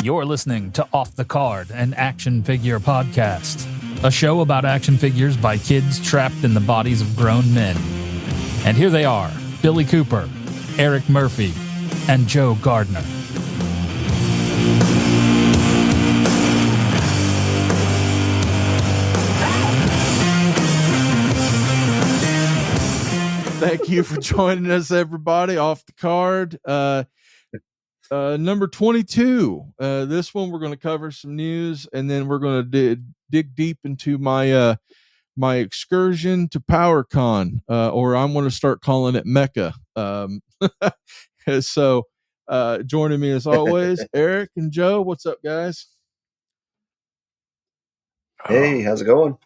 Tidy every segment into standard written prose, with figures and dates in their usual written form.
You're listening to Off the Card, an action figure podcast, a show about action figures by kids trapped in the bodies of grown men. And here they are, Billy Cooper, Eric Murphy, and Joe Gardner. Thank you for joining us, everybody. Off the Card, number 22. This one we're going to cover some news, and then we're going to dig deep into my my excursion to PowerCon, or I'm going to start calling it Mecca. So, joining me as always, Eric and Joe. What's up, guys? Hey, how's it going?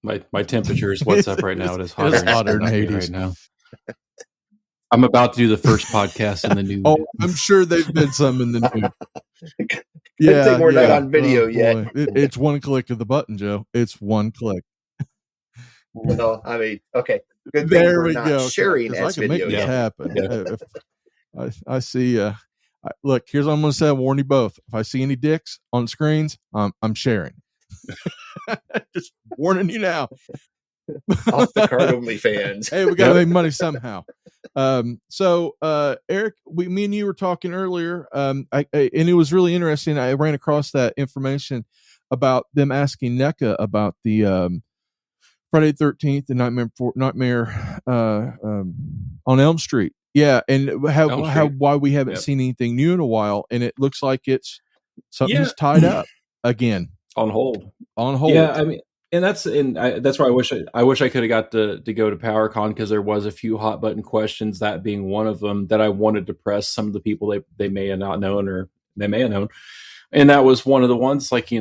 My temperature is what's up right now. It is hotter, It's hotter than Hades right now. I'm about to do the first podcast in the new. Oh, I'm sure there's been some in the new. Yeah, think we're not on video yet. It's one click of the button, Joe. It's one click. Well, I mean, okay. Good There thing we we're go. not sharing I as can make video this yet. happen. Yeah. I see. Look, here's what I'm going to say. I'll warn you both. If I see any dicks on screens, I'm sharing. Just warning you now. Off the Card only fans. Hey, we got to make money somehow. So Eric, me and you were talking earlier, and it was really interesting. I ran across that information about them asking NECA about the Friday the 13th and Nightmare on Elm Street. Yeah, and why we haven't seen anything new in a while, and it looks like something's tied up again. On hold. Yeah, I mean, and that's why I wish I could have got to go to PowerCon, because there was a few hot button questions, that being one of them, that I wanted to press some of the people they may have not known, or they may have known, and that was one of the ones. Like,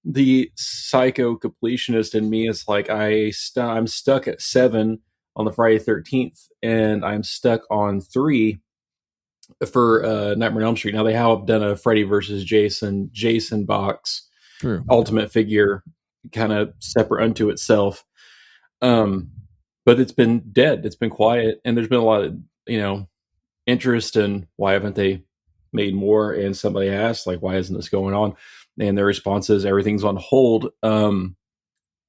the psycho completionist in me is like, I'm stuck at 7 on the Friday 13th, and I'm stuck on 3 for Nightmare on Elm Street. Now they have done a Freddy versus Jason box. True. Ultimate figure, kind of separate unto itself. But it's been dead. It's been quiet, and there's been a lot of interest in why haven't they made more. And somebody asked, like, why isn't this going on? And their response is everything's on hold. And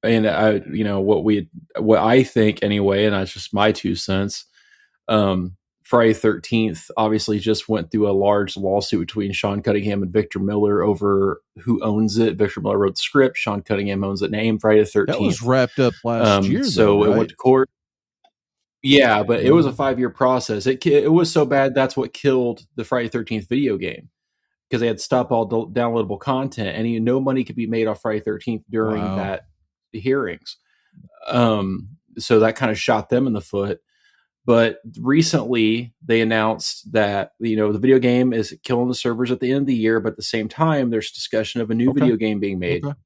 I, what I think anyway, and that's just my 2 cents. Friday 13th obviously just went through a large lawsuit between Sean Cunningham and Victor Miller over who owns it. Victor Miller wrote the script. Sean Cunningham owns the name. Friday the 13th. That was wrapped up last year. So right? It went to court. Yeah, but it was a 5-year process. It was so bad, that's what killed the Friday 13th video game, because they had stopped all downloadable content, and no money could be made off Friday 13th during the hearings. So that kind of shot them in the foot. But recently they announced that, the video game is killing the servers at the end of the year, but at the same time, there's discussion of a new video game being made. Okay.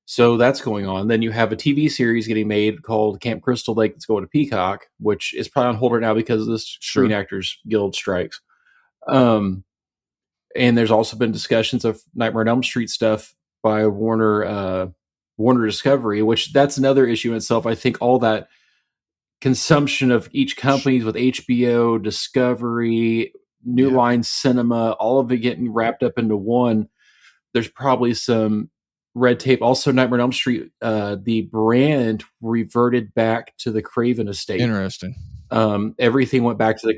So that's going on. Then you have a TV series getting made called Camp Crystal Lake that's going to Peacock, which is probably on hold right now because of this Screen Actors Guild strikes. And there's also been discussions of Nightmare on Elm Street stuff by Warner Discovery, which that's another issue in itself. I think all that consumption of each companies with HBO, Discovery, New Line Cinema, all of it getting wrapped up into one. There's probably some red tape. Also, Nightmare on Elm Street, the brand reverted back to the Craven estate. Interesting. Everything went back to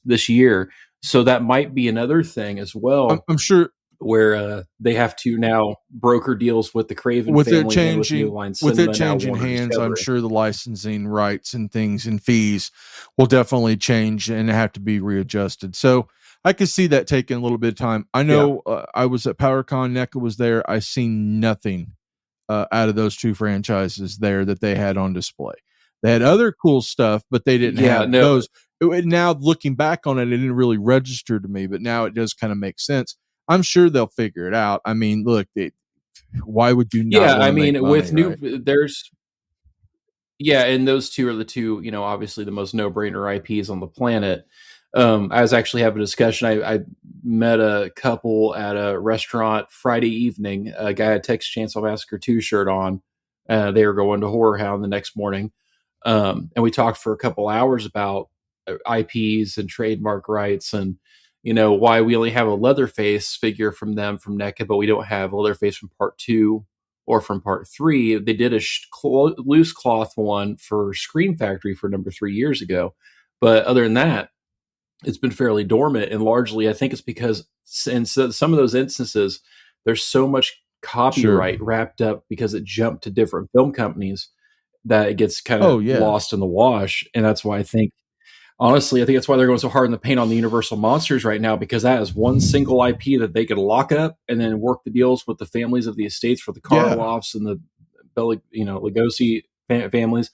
this year. So that might be another thing as well. I'm sure, where they have to now broker deals with the Craven family with New Line Cinema. With it changing hands, Discovery. I'm sure the licensing rights and things and fees will definitely change and have to be readjusted. So I could see that taking a little bit of time. I know I was at PowerCon, NECA was there. I seen nothing out of those 2 franchises there that they had on display. They had other cool stuff, but they didn't have those. Now looking back on it, it didn't really register to me, but now it does kind of make sense. I'm sure they'll figure it out. I mean, look, why would you not? Yeah, I mean, make money, with new, right? there's, and those 2 are the 2, obviously the most no-brainer IPs on the planet. I was actually having a discussion. I met a couple at a restaurant Friday evening. A guy had Texas Chainsaw Massacre 2 shirt on. They were going to Horror Hound the next morning. And we talked for a couple hours about IPs and trademark rights and, why we only have a Leatherface figure from them from NECA, but we don't have Leatherface from part 2 or from part 3. They did a loose cloth one for Scream Factory for number 3 years ago. But other than that, it's been fairly dormant. And largely, I think it's because in some of those instances, there's so much copyright wrapped up because it jumped to different film companies that it gets kind of lost in the wash. And that's why I think that's why they're going so hard in the paint on the Universal Monsters right now, because that is one single IP that they could lock up and then work the deals with the families of the estates for the Karloffs and the Lugosi families.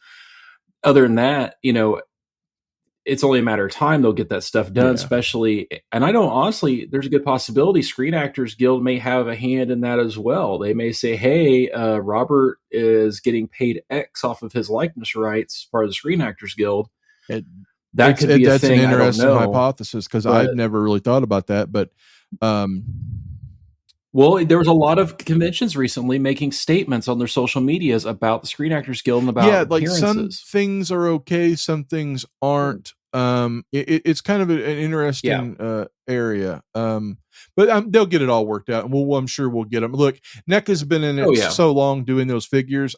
Other than that, it's only a matter of time they'll get that stuff done, especially. And I don't honestly, there's a good possibility Screen Actors Guild may have a hand in that as well. They may say, hey, Robert is getting paid X off of his likeness rights as part of the Screen Actors Guild. That could be a thing. That's an interesting hypothesis, because I've never really thought about that. But well, there was a lot of conventions recently making statements on their social medias about the Screen Actors Guild and about some things are okay, some things aren't. It's kind of an interesting area. But they'll get it all worked out, and I'm sure we'll get them. Look, NECA's been in it so long doing those figures.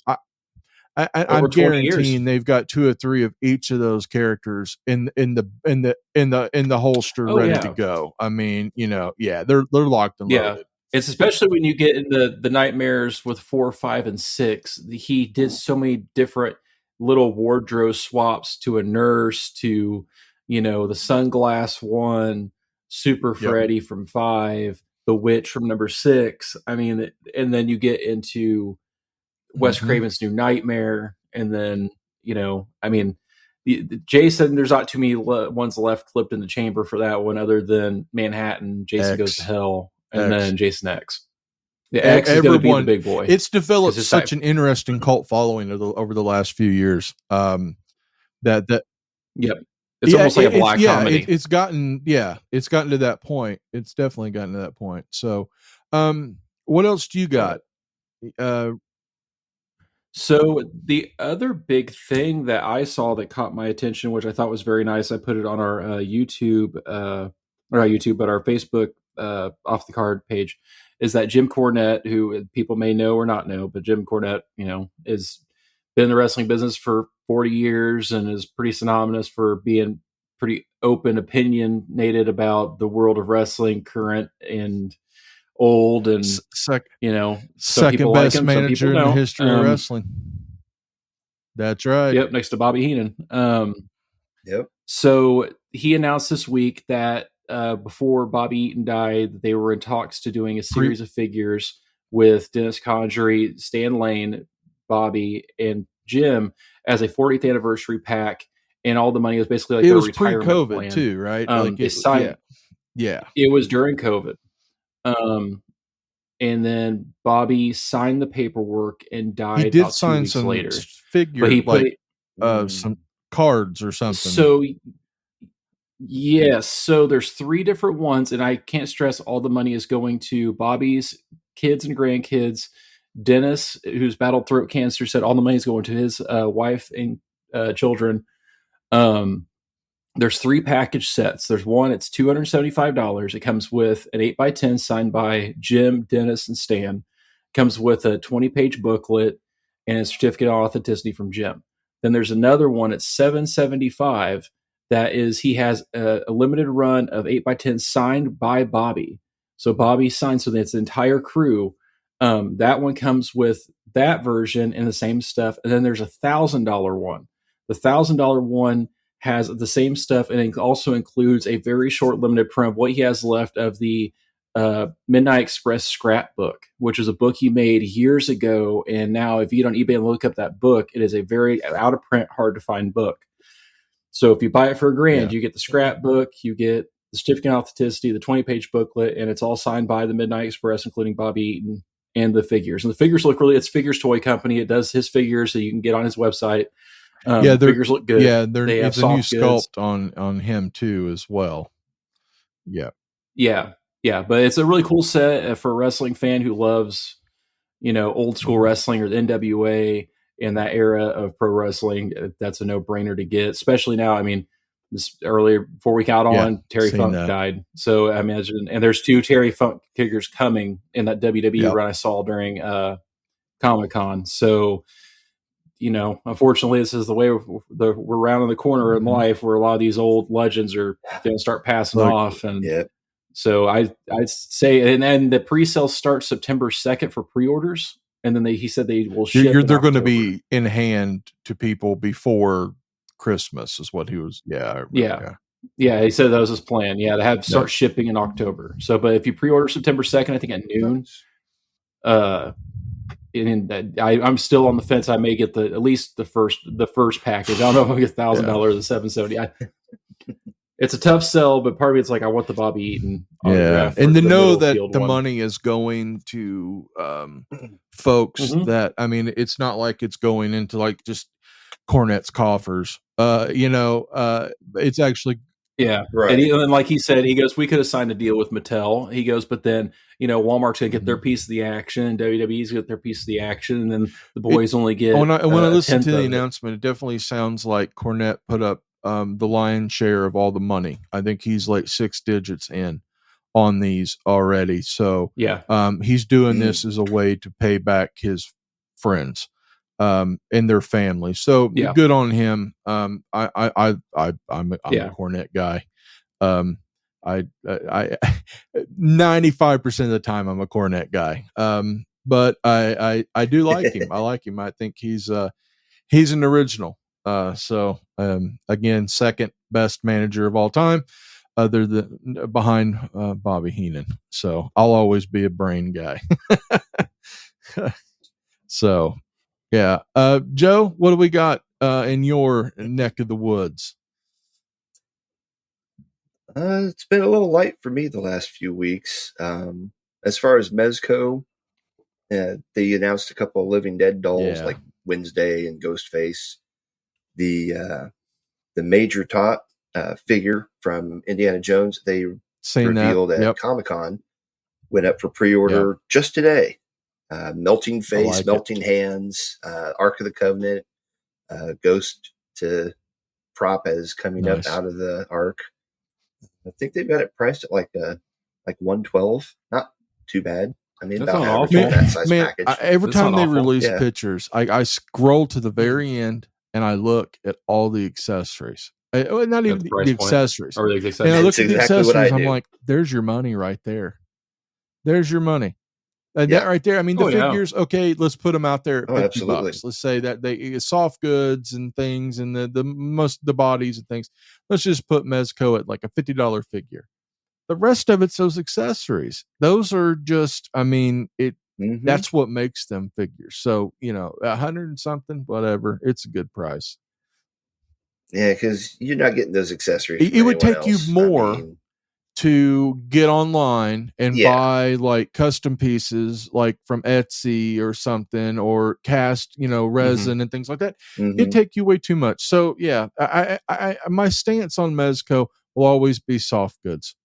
I'm guaranteeing they've got 2 or 3 of each of those characters in the holster ready to go. I mean, they're locked and loaded. It's especially when you get into the Nightmares with 4, 5, and 6. He did so many different little wardrobe swaps to a nurse, to the sunglass one, Super Freddy from 5, the Witch from number 6. I mean, and then you get into Wes Craven's New Nightmare, and then Jason, there's not too many ones left clipped in the chamber for that one, other than Manhattan, Jason Goes to Hell, and then Jason X. The X is going to be the big boy. It's developed such an interesting cult following over the last few years. It's almost like a black comedy. It's gotten to that point. It's definitely gotten to that point. So, what else do you got? So the other big thing that I saw that caught my attention, which I thought was very nice, I put it on our YouTube, or not YouTube, but our Facebook Off the Card page, is that Jim Cornette, who people may know or not know, but Jim Cornette, has been in the wrestling business for 40 years and is pretty synonymous for being pretty open, opinionated about the world of wrestling, current and old, and second best manager in the history of wrestling. That's right. Yep, next to Bobby Heenan. Yep. So he announced this week that before Bobby Eaton died, they were in talks to doing a series of figures with Dennis Conjury, Stan Lane, Bobby, and Jim as a 40th anniversary pack, and all the money was basically like it their was retirement pre-COVID plan. too, right? It was during COVID. And then Bobby signed the paperwork and died. He did about 2 weeks some later. figure, But he some cards or something. So yes, so there's 3 different ones, and I can't stress all the money is going to Bobby's kids and grandkids. Dennis, who's battled throat cancer, said all the money is going to his wife and children. There's 3 package sets. There's one, it's $275. It comes with an 8x10 signed by Jim, Dennis, and Stan. Comes with a 20-page booklet and a certificate of authenticity from Jim. Then there's another one at $775 that is, he has a limited run of 8x10 signed by Bobby. So Bobby signed, so that's the entire crew. That one comes with that version and the same stuff. And then there's a $1,000 one. The $1,000 one has the same stuff, and it also includes a very short limited print of what he has left of the Midnight Express scrapbook, which is a book he made years ago. And now if you get on eBay and look up that book, it is a very out of print, hard to find book. So if you buy it for $1,000, you get the scrapbook, you get the certificate of authenticity, the 20-page booklet, and it's all signed by the Midnight Express, including Bobby Eaton, and the figures. And the figures look it's Figures Toy Company. It does his figures, so you can get on his website. The figures look good. Yeah, it's a new sculpt on him too as well. Yeah. But it's a really cool set for a wrestling fan who loves, old school wrestling or the NWA in that era of pro wrestling. That's a no-brainer to get, especially now. I mean, this earlier before we got on, Terry seen Funk that. died. So I imagine, and there's 2 Terry Funk figures coming in that WWE Yep. run I saw during Comic-Con. So, unfortunately, this is the way we're rounding the corner in life, where a lot of these old legends are going to start passing off. And so I'd say, and then the pre-sale starts September 2nd for pre-orders. And then he said they will ship. They're going to be in hand to people before Christmas, is what he was. Yeah. Yeah. He said that was his plan. Yeah. To have start shipping in October. So, but if you pre-order September 2nd, I think at noon, and I'm still on the fence. I may get at least the first package. I don't know if I'll get $1,000 or the $770. It's a tough sell, but part of it's like I want the Bobby Eaton. And to know that the money is going to folks that, I mean, it's not like it's going into like just Cornette's coffers. It's actually. Yeah, right. And like he said, he goes, we could have signed a deal with Mattel. He goes, but then, Walmart's going to get their piece of the action, WWE's get their piece of the action, and then the boys only get. When I listened to the announcement, it definitely sounds like Cornette put up the lion's share of all the money. I think he's like 6 digits in on these already. So he's doing this as a way to pay back his friends and their family. So good on him. I'm a Cornette guy. 95% of the time I'm a Cornette guy. But I do like him. I like him. I think he's an original. So again, second best manager of all time, other than behind Bobby Heenan. So I'll always be a Brain guy. So yeah, Joe, what do we got in your neck of the woods? It's been a little light for me the last few weeks. As far as Mezco, they announced a couple of Living Dead dolls like Wednesday and Ghostface. The Major Tot figure from Indiana Jones, they revealed at Comic-Con, went up for pre-order just today. Melting face, melting hands, Ark of the Covenant, Ghost to prop as coming up out of the Ark. I think they've got it priced at like $112. Not too bad. I mean, that's about not that size package. Every time they release pictures, I scroll to the very end and I look at all the accessories. Not even the accessories. Or the accessories. And I look at the accessories. I'm like, there's your money right there. There's your money. That right there. I mean, the figures. Okay, let's put them out there at $50. Let's say that they soft goods and things, and the most the bodies and things. Let's just put Mezco at like a $50 figure. The rest of it's those accessories. Those are just. I mean, that's what makes them figures. So $100 and something, whatever. It's a good price. Yeah, because you're not getting those accessories. It would take you more to get online and buy like custom pieces like from Etsy or something, or cast resin and things like that. It'd take you way too much. So I my stance on Mezco will always be soft goods.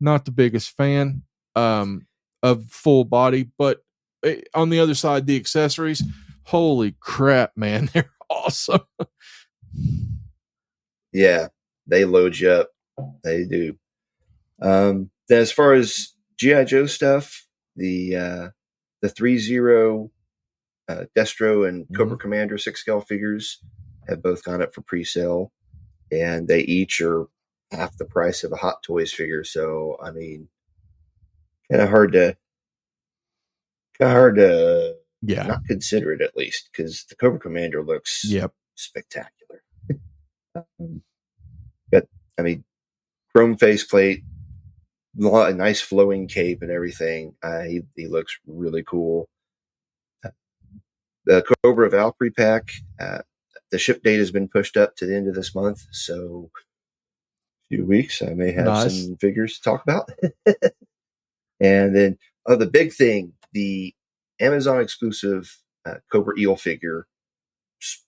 Not the biggest fan of full body, but on the other side, the accessories, holy crap, man, they're awesome. Yeah, they load you up. They do. Then as far as G.I. Joe stuff, the 3-0 Destro and Cobra Commander 6-scale figures have both gone up for pre-sale, and they each are half the price of a Hot Toys figure. So I mean, kind of hard to not consider it, at least, because the Cobra Commander looks spectacular. But I mean, chrome faceplate, a nice flowing cape and everything. He looks really cool. The Cobra Valkyrie pack, the ship date has been pushed up to the end of this month, so a few weeks I may have some figures to talk about. And then the big thing, the Amazon exclusive Cobra Eel figure,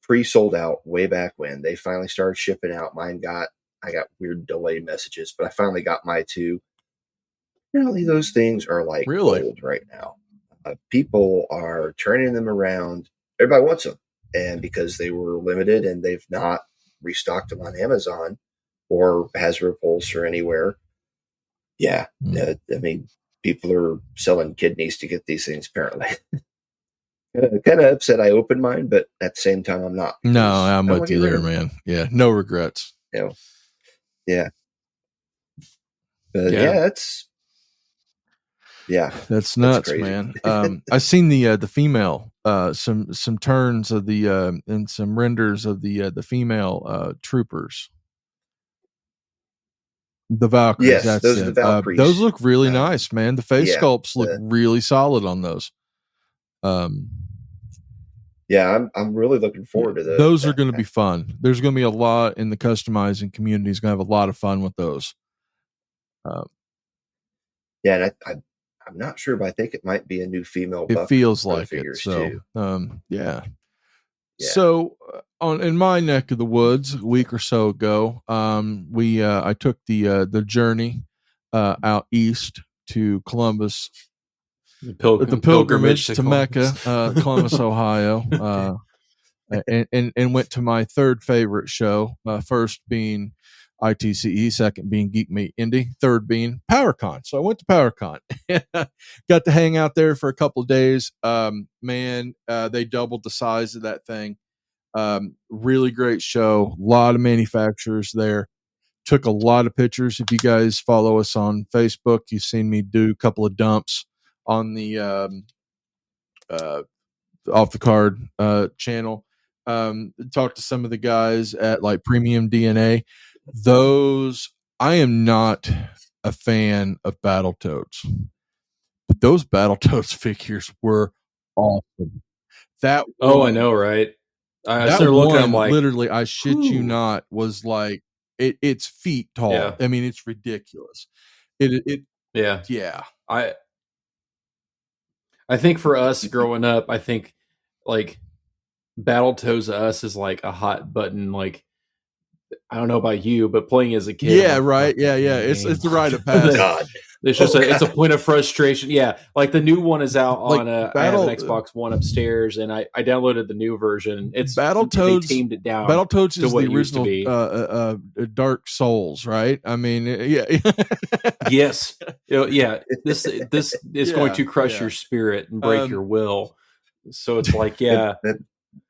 pre-sold out way back when. They finally started shipping out. I got weird delay messages, but I finally got my 2. Apparently those things are like gold right now. People are turning them around. Everybody wants them. And because they were limited and they've not restocked them on Amazon, or has Repulsor anywhere. Yeah. I mean, people are selling kidneys to get these things, apparently. Kind of upset I opened mine, but at the same time, I'm not. No, I'm with you there, man. Yeah, no regrets. Yeah. But that's nuts, man. I seen the female, some turns of the and some renders of the female troopers. The Valkyries. Yes, that's those it. are the Valkyries. Those look really nice, man. The face sculpts look really solid on those. Yeah, I'm really looking forward to those. Those are going to be fun. There's going to be a lot in the customizing community. Is going to have a lot of fun with those. And I'm not sure, but I think it might be a new female. It feels like it. So, yeah. So, in my neck of the woods, a week or so ago, I took the journey out east to Columbus, the pilgrimage to Mecca, Columbus, Ohio, and went to my third favorite show. First being ITCE, second being Geek Meet Indy, third being PowerCon. So I went to PowerCon, got to hang out there for a couple of days. Man, they doubled the size of that thing. Really great show. A lot of manufacturers there. Took a lot of pictures. If you guys follow us on Facebook, you've seen me do a couple of dumps on the Off the Card channel. Talked to some of the guys at like Premium DNA. Those, I am not a fan of Battletoads, but those Battletoads figures were awesome. I know, right? I started looking at them like, literally, I shit you not, was like it's feet tall. Yeah. I mean, it's ridiculous. Yeah. I think for us growing up, I think like Battletoads to us is like a hot button. Like, I don't know about you, but playing as a kid, yeah, right, yeah. It's the rite of passage. It's just it's a point of frustration. Yeah, like the new one is out on I have an Xbox One upstairs, and I downloaded the new version. It's Battletoads. They tamed it down. Battletoads is the original Dark Souls, right? I mean, yeah. Yes, yeah. This is going to crush your spirit and break your will. So it's like, yeah.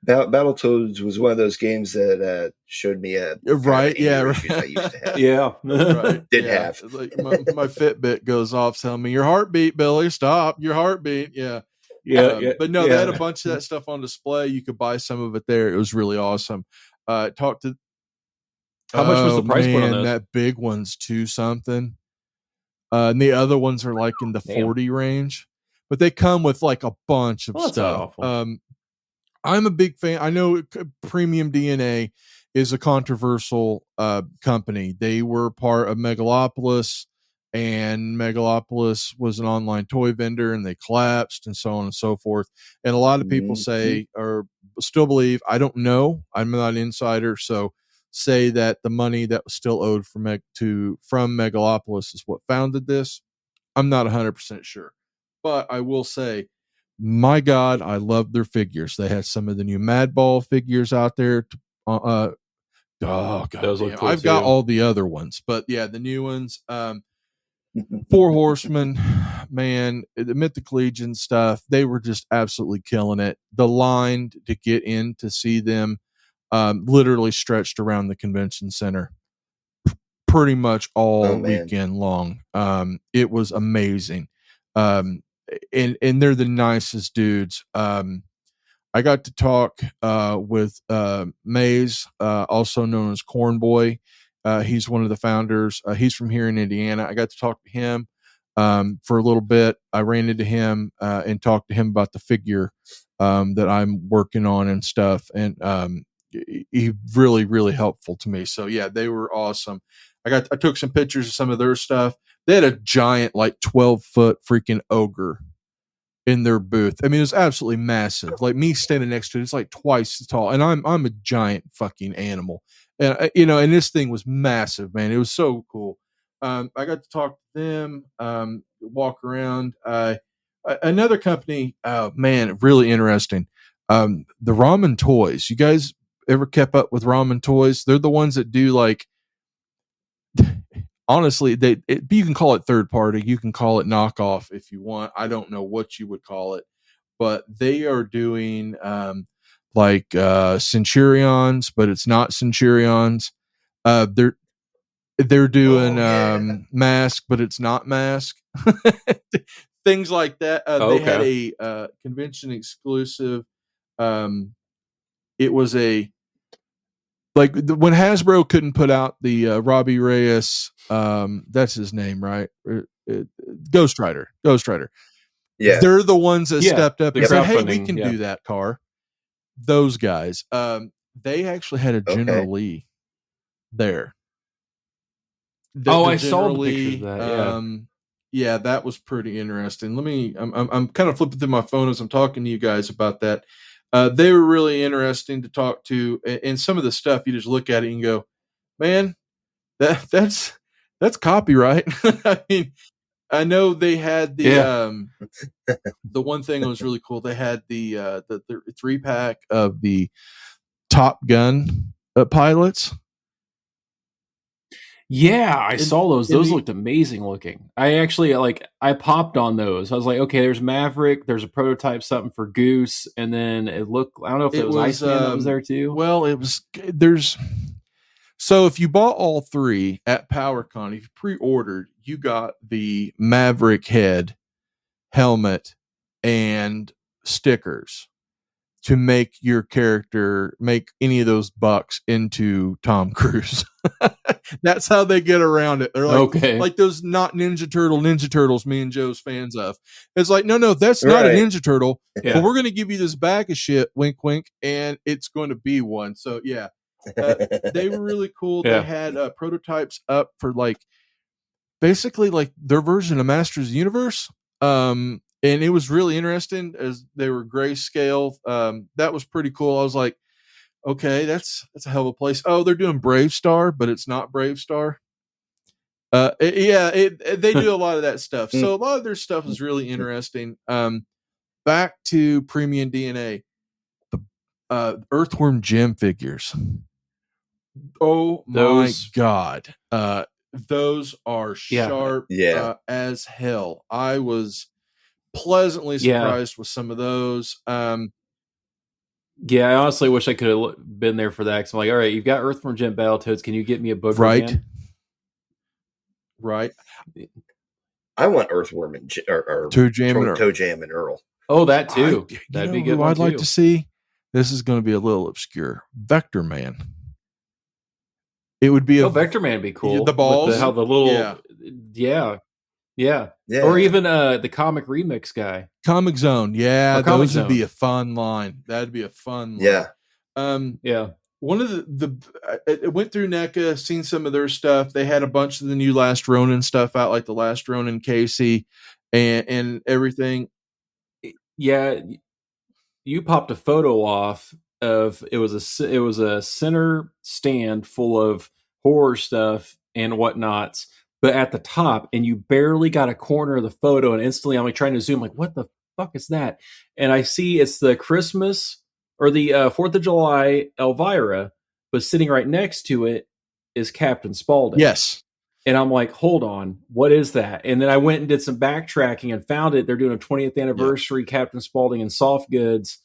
Battletoads was one of those games that showed me right. I used to have. Yeah, right. Did have. Like my Fitbit goes off telling me your heartbeat, Billy. Stop your heartbeat. Yeah. But no, they had a bunch of that stuff on display. You could buy some of it there. It was really awesome. Talk to. How much was the price point on those? That big one's $2 something. And the other ones are like in the 40 range, but they come with like a bunch of stuff. I'm a big fan. I know Premium DNA is a controversial company. They were part of Megalopolis, and Megalopolis was an online toy vendor, and they collapsed, and so on and so forth. And a lot of people say, or still believe, I don't know, I'm not an insider, so say that the money that was still owed from Megalopolis is what founded this. I'm not 100% sure, but I will say, my God, I love their figures. They had some of the new Madball figures out there. God, those look cool I've got all the other ones, but yeah, the new ones. 4 Horsemen, man, the Mythic Legion stuff. They were just absolutely killing it. The line to get in to see them literally stretched around the convention center pretty much all weekend long. It was amazing. And they're the nicest dudes. I got to talk with Maze, also known as Corn Boy. He's one of the founders. He's from here in Indiana. I got to talk to him for a little bit. I ran into him and talked to him about the figure that I'm working on and stuff. And he really, really helpful to me. So yeah, they were awesome. I took some pictures of some of their stuff. They had a giant, like 12-foot freaking ogre in their booth. I mean, it was absolutely massive. Like me standing next to it, it's like twice as tall, and I'm a giant fucking animal. And and this thing was massive, man. It was so cool. I got to talk to them, walk around. Another company, man, really interesting. The Ramen Toys. You guys ever kept up with Ramen Toys? They're the ones that do like honestly, you can call it third party, you can call it knockoff if you want. I don't know what you would call it, but they are doing Centurions, but it's not Centurions. They're doing Mask, but it's not Mask. Things like that. They had a convention exclusive. It was when Hasbro couldn't put out the Robbie Reyes, that's his name, right? Ghost Rider. Yeah, they're the ones that stepped up and said, "Hey, we can do that car." Those guys. They actually had a General Lee there. I saw the picture of that. Yeah, that was pretty interesting. I'm kind of flipping through my phone as I'm talking to you guys about that. They were really interesting to talk to, and some of the stuff you just look at it and go, man, that's copyright. I mean, I know they had the one thing that was really cool. They had the 3-pack of the Top Gun pilots. Yeah, I saw those. Those looked amazing looking. I actually I popped on those. I was like, okay, there's Maverick, there's a prototype, something for Goose, and then it looked, I don't know if it was Iceman that was there too. Well, so if you bought all three at PowerCon, if you pre-ordered, you got the Maverick head, helmet, and stickers to make your character, make any of those bucks into Tom Cruise. That's how they get around it. They're like those not Ninja Turtles me and Joe's fans of. It's like, no, that's not a Ninja Turtle. Yeah. But we're going to give you this bag of shit, wink, wink, and it's going to be one. So yeah, they were really cool. Yeah. They had prototypes up for basically their version of Masters of the Universe. And it was really interesting as they were grayscale. That was pretty cool. I was like, okay, that's a hell of a place. Oh, they're doing Brave Star, but it's not Brave Star. They do a lot of that stuff. So a lot of their stuff is really interesting. Back to Premium DNA, the Earthworm Jim figures. Oh my God. Those are sharp as hell. I was pleasantly surprised with some of those. I honestly wish I could have been there for that. Cause I'm like, all right, you've got Earthworm Jim Battletoads. Can you get me a book? Right. I want Earthworm and Toe Jam and Earl. Oh, that too. That'd be good. I'd like to see. This is going to be a little obscure. Vector Man. It would be Vector Man would be cool. The balls, how the little, yeah. Or even the Comic Remix guy. Comic Zone, those would be a fun line. That'd be a fun line. Yeah. One of it went through NECA, seen some of their stuff. They had a bunch of the new Last Ronin stuff out, like the Last Ronin Casey and everything. Yeah, you popped a photo off of it was a center stand full of horror stuff and whatnots, but at the top, and you barely got a corner of the photo, and instantly I'm trying to zoom, what the fuck is that? And I see it's the Christmas or the 4th of July Elvira, but sitting right next to it is Captain Spaulding. Yes. And I'm like, hold on, what is that? And then I went and did some backtracking and found it. They're doing a 20th anniversary Captain Spaulding in soft goods.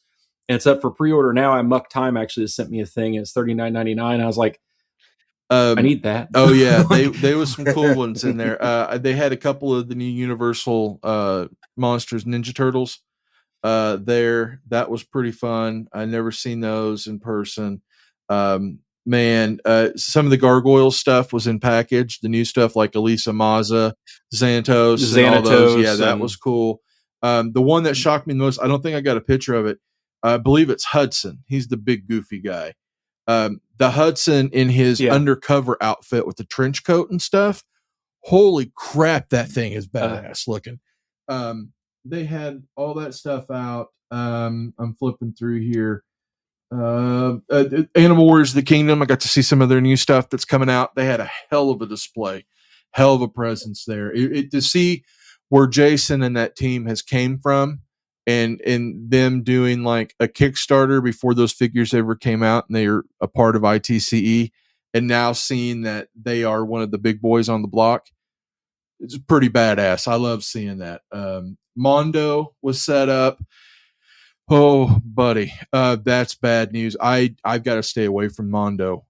And it's up for pre-order now. Muck Time actually sent me a thing. It's $39.99. I was like, I need that. Oh yeah, there was some cool ones in there. They had a couple of the new Universal Monsters Ninja Turtles there. That was pretty fun. I never seen those in person. Some of the Gargoyle stuff was in package. The new stuff like Elisa Mazza, Xanatos, and all those. Yeah, that was cool. The one that shocked me the most, I don't think I got a picture of it. I believe it's Hudson. He's the big goofy guy. The Hudson in his undercover outfit with the trench coat and stuff. Holy crap, that thing is badass looking. They had all that stuff out. I'm flipping through here. Animal Warriors of the Kingdom. I got to see some of their new stuff that's coming out. They had a hell of a display, hell of a presence there. To see where Jason and that team has came from, and them doing like a Kickstarter before those figures ever came out, and they are a part of ITCE, and now seeing that they are one of the big boys on the block, it's pretty badass. I love seeing that. Mondo was set up. Oh, buddy, that's bad news. I've got to stay away from Mondo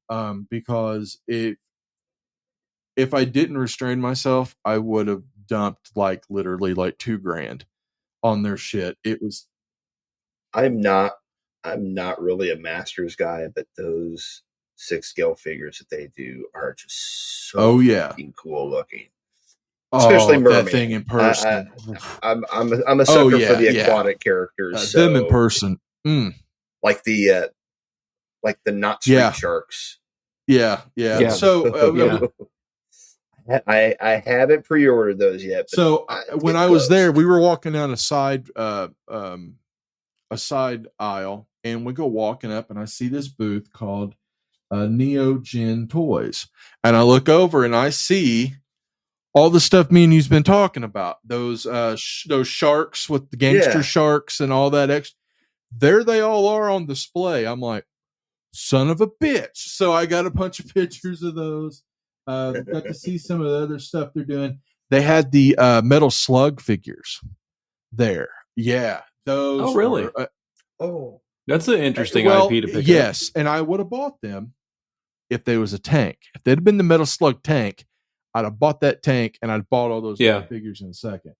because if I didn't restrain myself, I would have dumped literally $2,000 on their shit. It was. I'm not really a Masters guy, but those 6-scale figures that they do are just so fucking cool looking. Especially Merman. That thing in person. I'm a sucker for the aquatic characters. Them in person, like the not street sharks. Yeah. So I haven't pre-ordered those yet. So when I was there, we were walking down a side aisle, and we go walking up, and I see this booth called Neo Gen Toys, and I look over and I see all the stuff me and you've been talking about, those sharks with the gangster sharks and all that extra. There they all are on display. I'm like, son of a bitch. So I got a bunch of pictures of those. Got to see some of the other stuff they're doing. They had the Metal Slug figures there. Yeah. Those. Oh, really? That's an interesting IP to pick up. Yes. And I would have bought them if there was a tank. If they'd have been the Metal Slug tank, I'd have bought that tank, and I'd bought all those figures in a second.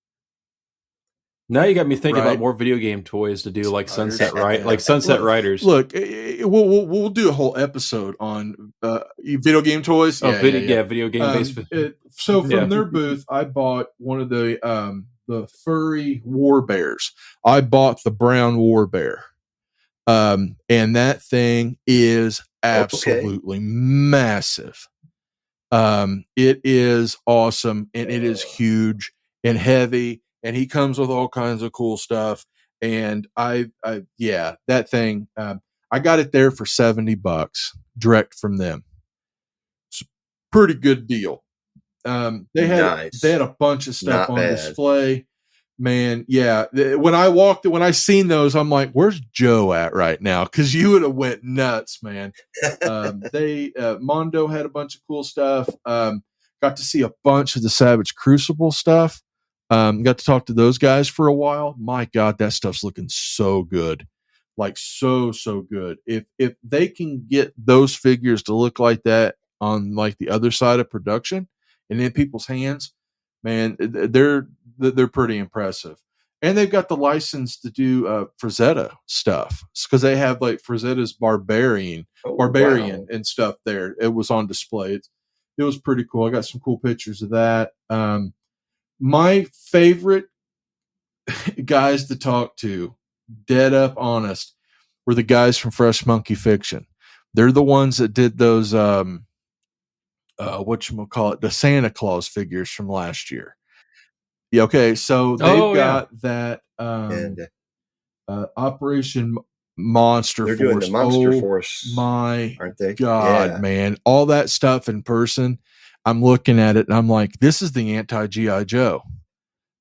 Now you got me thinking about more video game toys to do, like Sunset Riders. Look, we'll do a whole episode on video game toys. Video game based. So from their booth, I bought one of the furry war bears. I bought the brown war bear, and that thing is absolutely massive. It is awesome, and it is huge and heavy, and he comes with all kinds of cool stuff. And that thing, I got it there for $70 direct from them. It's a pretty good deal. They had a bunch of stuff on display. Man, yeah. When I seen those, I'm like, "Where's Joe at right now?" Because you would have went nuts, man. Mondo had a bunch of cool stuff. Got to see a bunch of the Savage Crucible stuff. Got to talk to those guys for a while. My God, that stuff's looking so good, like so good. If they can get those figures to look like that on like the other side of production and in people's hands, man, they're pretty impressive. And they've got the license to do Frazetta stuff because they have like Frazetta's Barbarian and stuff there. It was on display. It was pretty cool. I got some cool pictures of that. My favorite guys to talk to, dead up honest, were the guys from Fresh Monkey Fiction. They're the ones that did those the Santa Claus figures from last year. Yeah, okay, so they've got that Operation Monster Force. Doing the Monster Force. My aren't they? God, man. All that stuff in person, I'm looking at it and I'm like, this is the anti-G.I. Joe.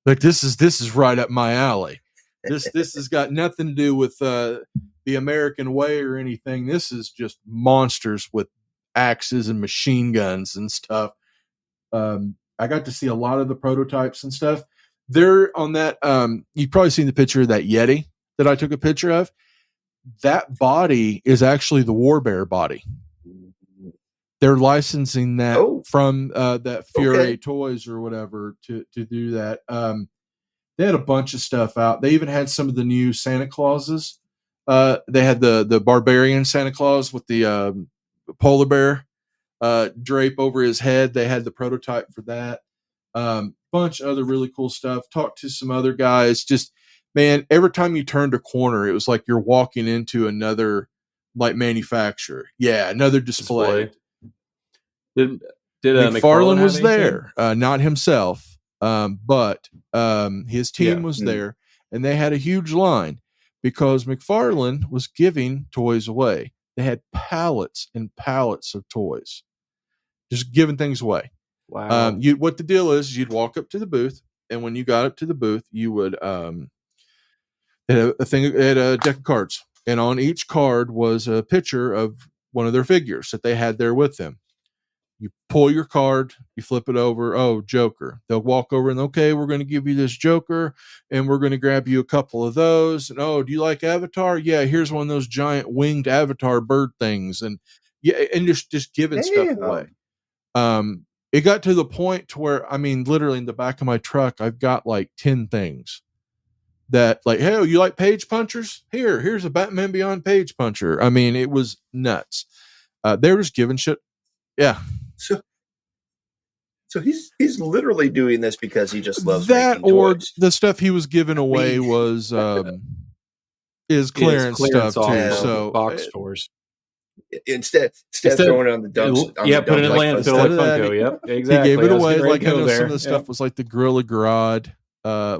Like this is right up my alley. This has got nothing to do with the American way or anything. This is just monsters with axes and machine guns and stuff. I got to see a lot of the prototypes and stuff. They're on that. You've probably seen the picture of that Yeti that I took a picture of. That body is actually the War Bear body. They're licensing that from that Fury Toys or whatever to do that. They had a bunch of stuff out. They even had some of the new Santa Clauses. They had the Barbarian Santa Claus with the polar bear drape over his head. They had the prototype for that. Bunch of other really cool stuff. Talked to some other guys. Just, man, every time you turned a corner, it was like you're walking into another like manufacturer. Yeah, another display. Did McFarlane was there? Not himself, but his team was there, and they had a huge line because McFarlane was giving toys away. They had pallets and pallets of toys, just giving things away. Wow. What the deal is, you'd walk up to the booth, and when you got up to the booth, you would it had a deck of cards, and on each card was a picture of one of their figures that they had there with them. You pull your card, you flip it over. Oh, Joker. They'll walk over and, okay, we're going to give you this Joker, and we're going to grab you a couple of those. And, oh, do you like Avatar? Yeah, here's one of those giant winged Avatar bird things. And yeah, and just giving stuff away. It got to the point to where, I mean, literally in the back of my truck, I've got like 10 things that, like, hey, you like page punchers? Here's a Batman Beyond page puncher. I mean, it was nuts. They were just giving shit. Yeah. So he's literally doing this because he just loves that, making or toys. the stuff he was giving away was is clearance stuff too. So box stores. Instead throwing it on the dumps. Put it in landfill like Funko. Yep, exactly. He gave it away. Like, I know some of the stuff was like the Gorilla Grodd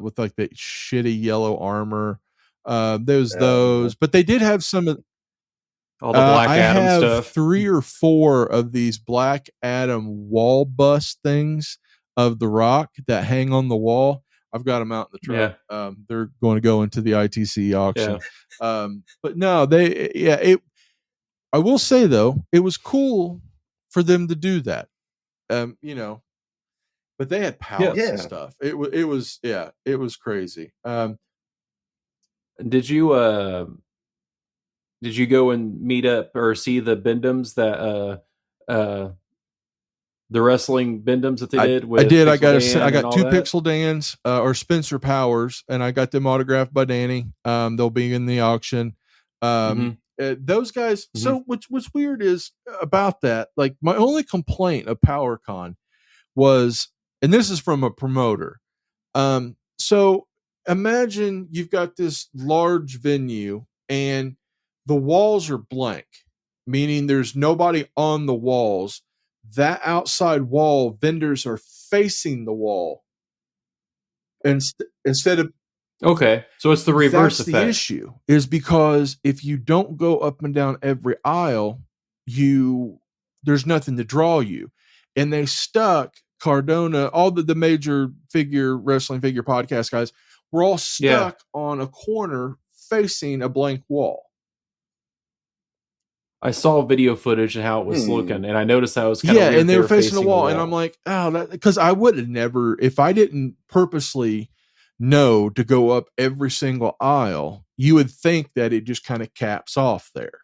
with like the shitty yellow armor. There's those, but they did have some of all the Black Adam I have stuff. 3 or 4 of these Black Adam wall bust things of The Rock that hang on the wall. I've got them out in the truck. Yeah. They're going to go into the ITC auction. Yeah. But no, I will say though, it was cool for them to do that. You know, but they had pallets and stuff. It was crazy. Did you go and meet up or see the Bindums that the wrestling Bindums that they did? I did. I got 2 that? Pixel Dans or Spencer Powers, and I got them autographed by Danny. They'll be in the auction. Those guys. Mm-hmm. So what's weird is about that. Like, my only complaint of PowerCon was, and this is from a promoter. So imagine you've got this large venue and the walls are blank, meaning there's nobody on the walls. That outside wall, vendors are facing the wall. Instead of... Okay, so it's the reverse effect. The issue is because if you don't go up and down every aisle, there's nothing to draw you. And they stuck Cardona, all the major wrestling figure podcast guys were all stuck on a corner facing a blank wall. I saw video footage and how it was looking, and I noticed that was kind of weird. And they were facing the wall, and I'm like, oh, because I would have never, if I didn't purposely know to go up every single aisle, you would think that it just kind of caps off there.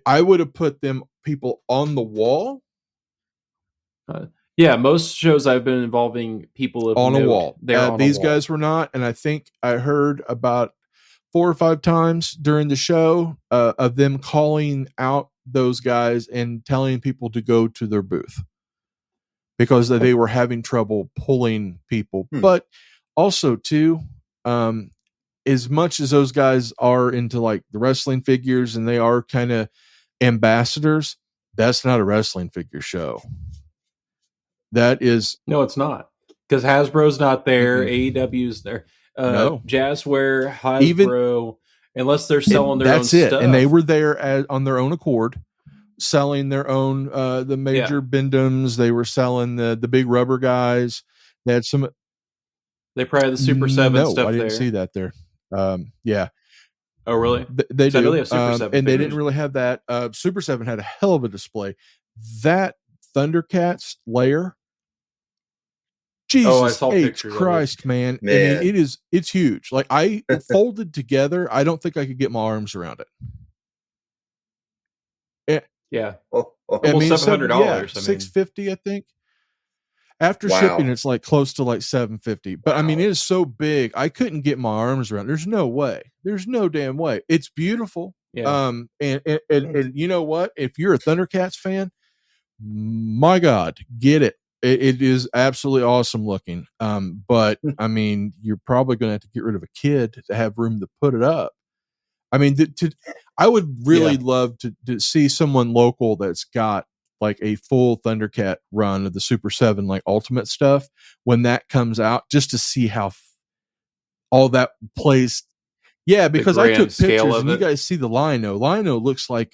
I would have put people on the wall. Most shows I've been involving people on a wall. These guys were not, and I think I heard about 4 or 5 times during the show of them calling out those guys and telling people to go to their booth because they were having trouble pulling people. But also too, as much as those guys are into like the wrestling figures and they are kind of ambassadors, that's not a wrestling figure show. That is... No, it's not. Because Hasbro's not there. AEW's there. No. Jazzware, Hasbro, unless they're selling their own stuff. And they were there on their own accord, selling their own the major Bindums. They were selling the big rubber guys. They had some. They probably had the Super 7 stuff there. I didn't see that there. Yeah. Oh, really? They do. They have Super 7 and they didn't really have that. Super 7 had a hell of a display. That Thundercats layer. Jesus I saw pictures Christ, man. I mean, it's huge. Like, I folded together. I don't think I could get my arms around it. Almost $700. $650, I think. After shipping, it's like close to like $750. But I mean, it is so big, I couldn't get my arms around. There's no way. There's no damn way. It's beautiful. Yeah. And you know what? If you're a Thundercats fan, my God, get it. It is absolutely awesome looking. But I mean, you're probably going to have to get rid of a kid to have room to put it up. I mean, I would really love to see someone local that's got like a full Thundercat run of the Super 7, like Ultimate stuff when that comes out, just to see how all that plays. Yeah, because I took pictures and you guys see the Lino. Lino looks like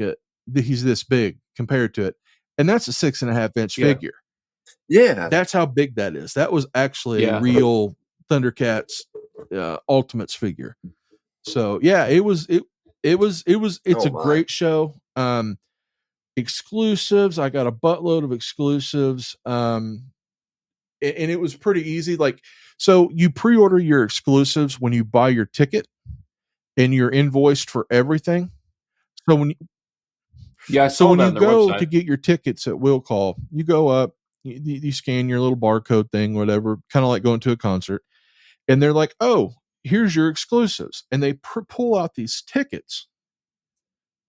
he's this big compared to it. And that's a 6.5-inch figure. Yeah, that's how big that is. That was actually a real Thundercats Ultimates figure. So yeah, it's a great show. exclusives. I got a buttload of exclusives. And it was pretty easy. Like, so you pre-order your exclusives when you buy your ticket and you're invoiced for everything. So when you go to get your tickets at Will Call, you go up, you scan your little barcode thing, whatever, kind of like going to a concert. And they're like, oh, here's your exclusives. And they pull out these tickets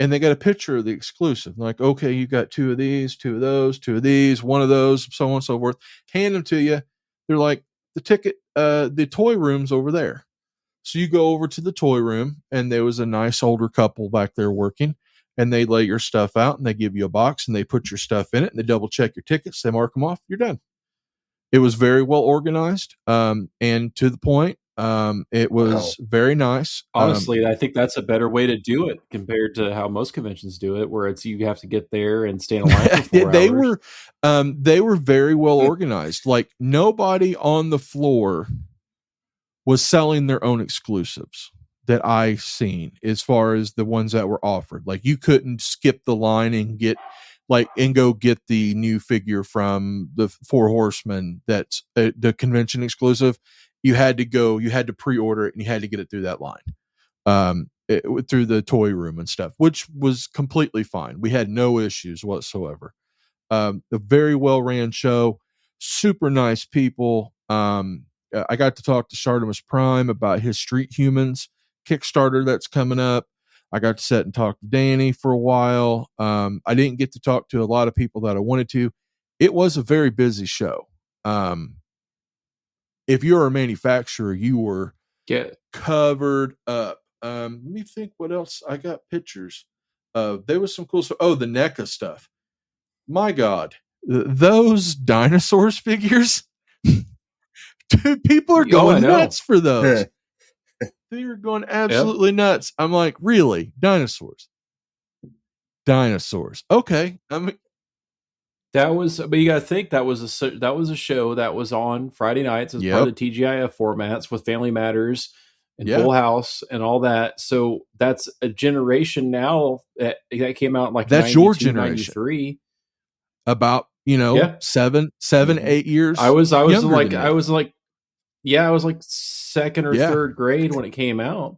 and they got a picture of the exclusive. Like, okay, you got 2 of these, 2 of those, 2 of these, 1 of those, so on and so forth. Hand them to you. They're like, the ticket, the toy room's over there. So you go over to the toy room, and there was a nice older couple back there working, and they lay your stuff out, and they give you a box, and they put your stuff in it, and they double check your tickets. They mark them off. You're done. It was very well organized, and to the point. It was very nice. Honestly, I think that's a better way to do it compared to how most conventions do it, where it's you have to get there and stand in line for 4 hours. They were very well organized. Like, nobody on the floor was selling their own exclusives that I seen, as far as the ones that were offered. Like, you couldn't skip the line and go get the new figure from the Four Horsemen that's the convention exclusive. You had to pre-order it, and you had to get it through that line, through the toy room and stuff, which was completely fine. We had no issues whatsoever. A very well ran show, super nice people. I got to talk to Shartimus Prime about his Street Humans Kickstarter that's coming up. I got to sit and talk to Danny for a while. I didn't get to talk to a lot of people that I wanted to. It was a very busy show. If you're a manufacturer, you were covered up. Let me think what else. I got pictures. There was some cool stuff. Oh, the NECA stuff. My God, those dinosaurs figures. Dude, people are going nuts for those. They are going absolutely nuts. I'm like, really? Dinosaurs. Okay. I mean, but you got to think that was a show that was on Friday nights as part of the TGIF formats with Family Matters and Full House and all that. So that's a generation now that came out like that's 92, your generation. 93. About 7, 8 years. I was like second or third grade when it came out.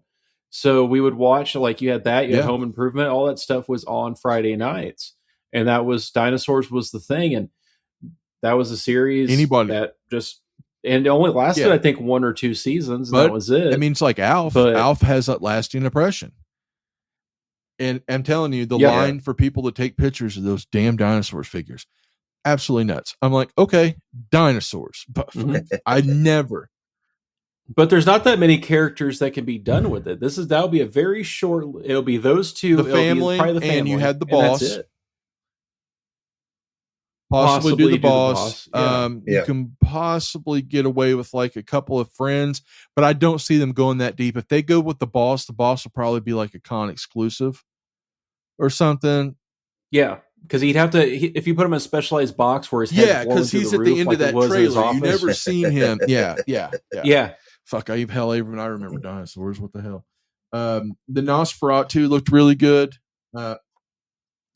So we would watch, like, you had Home Improvement, all that stuff was on Friday nights. And that was Dinosaurs was the thing. And that was a series that just, and it only lasted, I think, 1 or 2 seasons. And that was it. I mean, it's like Alf. Alf has that lasting impression. And I'm telling you, the line for people to take pictures of those damn Dinosaurs figures, absolutely nuts. I'm like, okay, dinosaurs. I never. But there's not that many characters that can be done with it. That'll be a very short. It'll be those two. The family, and you had the boss. Possibly do the boss. You can possibly get away with like a couple of friends, but I don't see them going that deep. If they go with the boss will probably be like a con exclusive or something. Yeah, because he'd have to if you put him in a specialized box where his head because he's at the end of that trailer. You never seen him. Yeah. Fuck, I remember Dinosaurs. What the hell? The Nosferatu looked really good.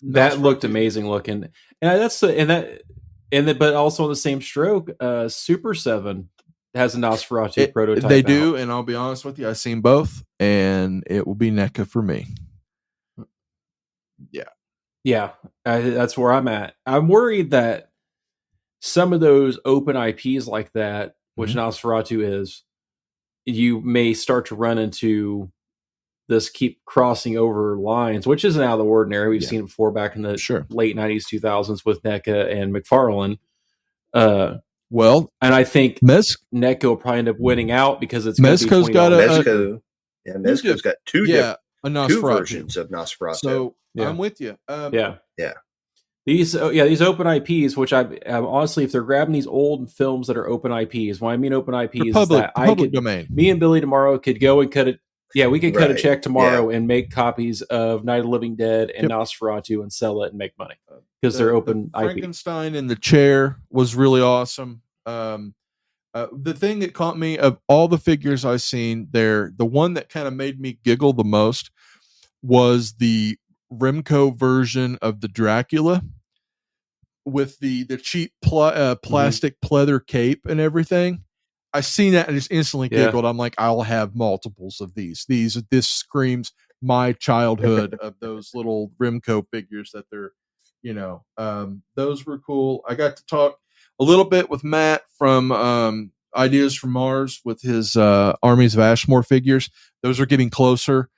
That looked amazing looking, but also on the same stroke, Super 7 has a Nosferatu prototype. They do, and I'll be honest with you, I've seen both, and it will be NECA for me. Yeah, that's where I'm at. I'm worried that some of those open IPs like that, which Nosferatu is, you may start to run into this keep crossing over lines, which isn't out of the ordinary. We've seen it before back in the late 90s, 2000s with NECA and McFarlane. And I think NECA will probably end up winning out because it's Mezco's got Mezco's got two versions of Nosferatu. So I'm with you. These open IPs, which I'm honestly, if they're grabbing these old films that are open IPs, when I mean open IPs, is that public domain. Me and Billy tomorrow could go and cut it. Yeah, we could cut a check tomorrow and make copies of Night of the Living Dead and Nosferatu and sell it and make money because they're open IP. Frankenstein in the chair was really awesome. The thing that caught me of all the figures I've seen there, the one that kind of made me giggle the most was the Remco version of the Dracula with the cheap plastic pleather cape and everything. I seen that and just instantly giggled. I'm like, I'll have multiples of these. This screams my childhood of those little Remco figures that they're, those were cool. I got to talk a little bit with Matt from Ideas from Mars with his Armies of Ashmore figures. Those are getting closer.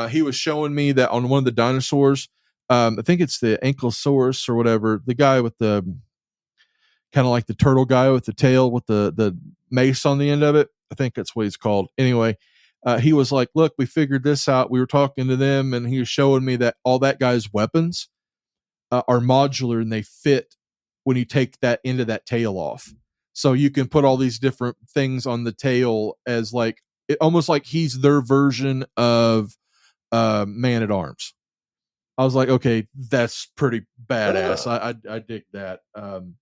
He was showing me that on one of the dinosaurs, I think it's the Ankylosaurus or whatever, the guy with the kind of like the turtle guy with the tail with the mace on the end of it. I think that's what he's called. Anyway, he was like, look, we figured this out. We were talking to them and he was showing me that all that guy's weapons are modular and they fit when you take that end of that tail off. So you can put all these different things on the tail as like, almost like he's their version of Man-at-Arms. I was like, okay, that's pretty badass. I dig that. And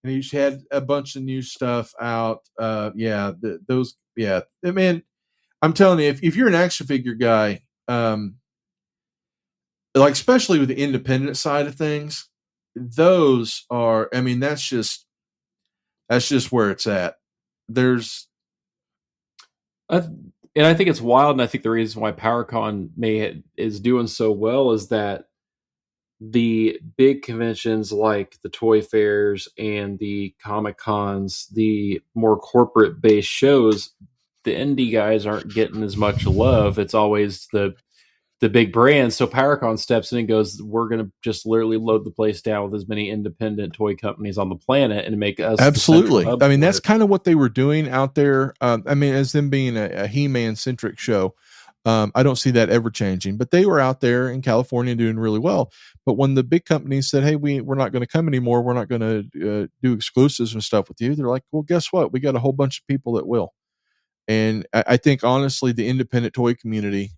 he had a bunch of new stuff out. Man, I'm telling you, if you're an action figure guy, like especially with the independent side of things, those are, I mean, that's just where it's at. And I think it's wild, and I think the reason why PowerCon is doing so well is that the big conventions like the toy fairs and the Comic Cons, the more corporate based shows, the indie guys aren't getting as much love. It's always the big brands. So PowerCon steps in and goes, we're going to just literally load the place down with as many independent toy companies on the planet and make us absolutely. I mean, that's kind of what they were doing out there. I mean, as them being a He-Man centric show, I don't see that ever changing, but they were out there in California doing really well. But when the big companies said, hey, we're not going to come anymore, we're not going to do exclusives and stuff with you, they're like, well, guess what? We got a whole bunch of people that will. And I think, honestly, the independent toy community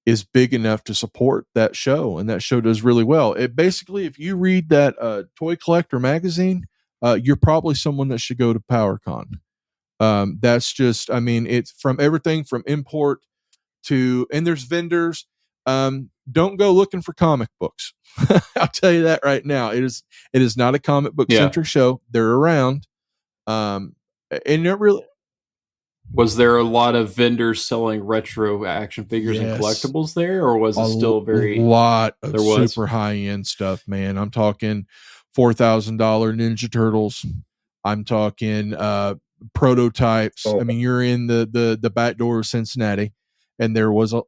is big enough to support that show, and that show does really well. It basically, if you read that Toy Collector magazine, you're probably someone that should go to PowerCon. That's just, I mean, it's from everything from import to, and there's vendors. Don't go looking for comic books. I'll tell you that right now. It is not a comic book centric show. They're around. And it really, was there a lot of vendors selling retro action figures and collectibles there, or was it still very a lot of super high end stuff, man? I'm talking $4,000 Ninja Turtles. I'm talking prototypes. I mean, you're in the back door of Cincinnati, and there was a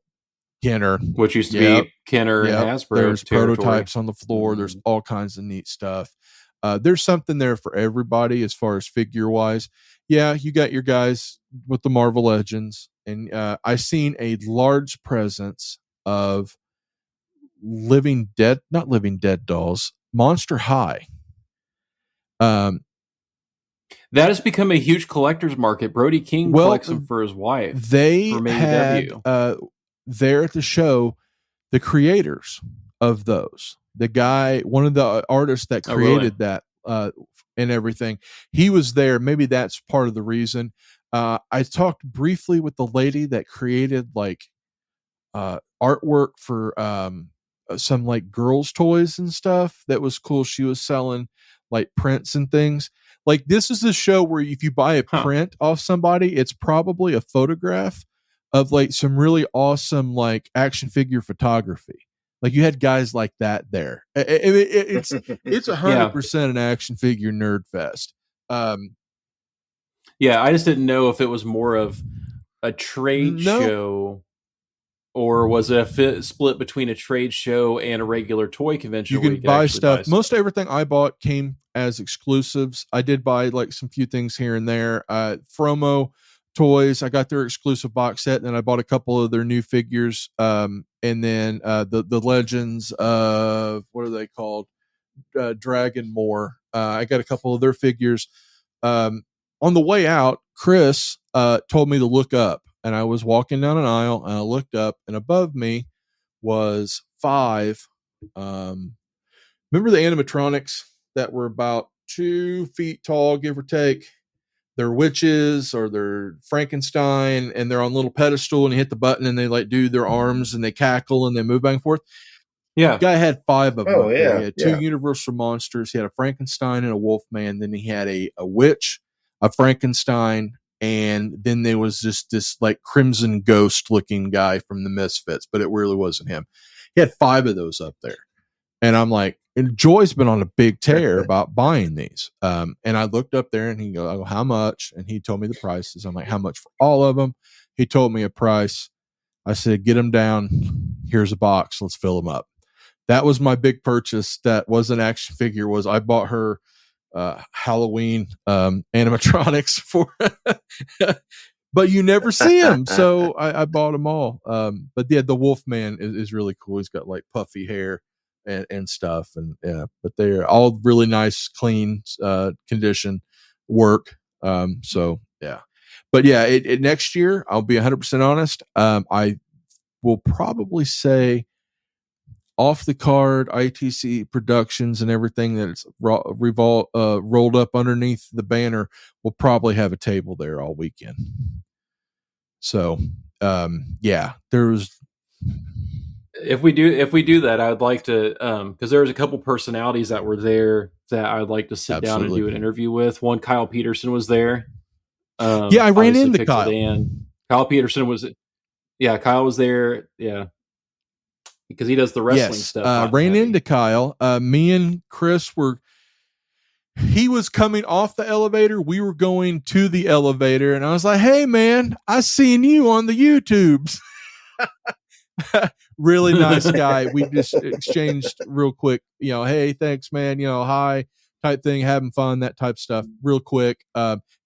Kenner, which used to be Kenner and Hasbro. There's prototypes on the floor. There's all kinds of neat stuff. There's something there for everybody as far as figure wise. Yeah, you got your guys with the Marvel Legends, and I've seen a large presence of not living dead dolls, Monster High. That has become a huge collector's market. Brody King collects them for his wife. They had there at the show the creators of those. The guy, one of the artists that created that and everything, he was there. Maybe that's part of the reason. I talked briefly with the lady that created like artwork for some like girls' toys and stuff. That was cool. She was selling like prints and things. Like, this is a show where if you buy a print off somebody, it's probably a photograph of like some really awesome like action figure photography. Like, you had guys like that there. It's 100% an action figure nerd fest. Yeah, I just didn't know if it was more of a trade show, or was it a split between a trade show and a regular toy convention? You can buy stuff. Most everything I bought came as exclusives. I did buy like some few things here and there. Fromo Toys, I got their exclusive box set, and then I bought a couple of their new figures. And then the Legends of, what are they called? Dragon Moore. I got a couple of their figures. On the way out, Chris told me to look up, and I was walking down an aisle, and I looked up, and above me was 5. Remember the animatronics that were about 2 feet tall, give or take? they're witches or they're Frankenstein, and they're on a little pedestal, and you hit the button and they like do their arms and they cackle and they move back and forth. Yeah. The guy had 5 of them. Oh, yeah. He had 2 Universal monsters. He had a Frankenstein and a Wolfman. Then he had a witch, a Frankenstein, and then there was just this like crimson ghost looking guy from the Misfits, but it really wasn't him. He had 5 of those up there. And I'm like, and Joy's been on a big tear about buying these. And I looked up there and he goes, oh, how much? And he told me the prices. I'm like, how much for all of them? He told me a price. I said, get them down. Here's a box. Let's fill them up. That was my big purchase. That was an action figure. Was I bought her Halloween animatronics for, but you never see him. So I bought them all. But yeah, the Wolfman is really cool. He's got like puffy hair and stuff. And yeah, but they're all really nice, clean condition work. So yeah, but yeah, it next year, I'll be 100% honest. I will probably say off the card ITC Productions and everything that's rolled up underneath the banner will probably have a table there all weekend. So yeah, there's if we do that, I would like to because there was a couple personalities that were there that I would like to sit down and do an interview with. One, Kyle Peterson was there. Yeah, I ran into Kyle. Dan. Kyle Peterson was Kyle was there. Yeah. Because he does the wrestling stuff. Ran into Kyle. Me and Chris he was coming off the elevator. We were going to the elevator, and I was like, hey, man, I seen you on the YouTubes. Really nice guy. We just exchanged real quick, hey, thanks, man, hi type thing, having fun, that type of stuff real quick.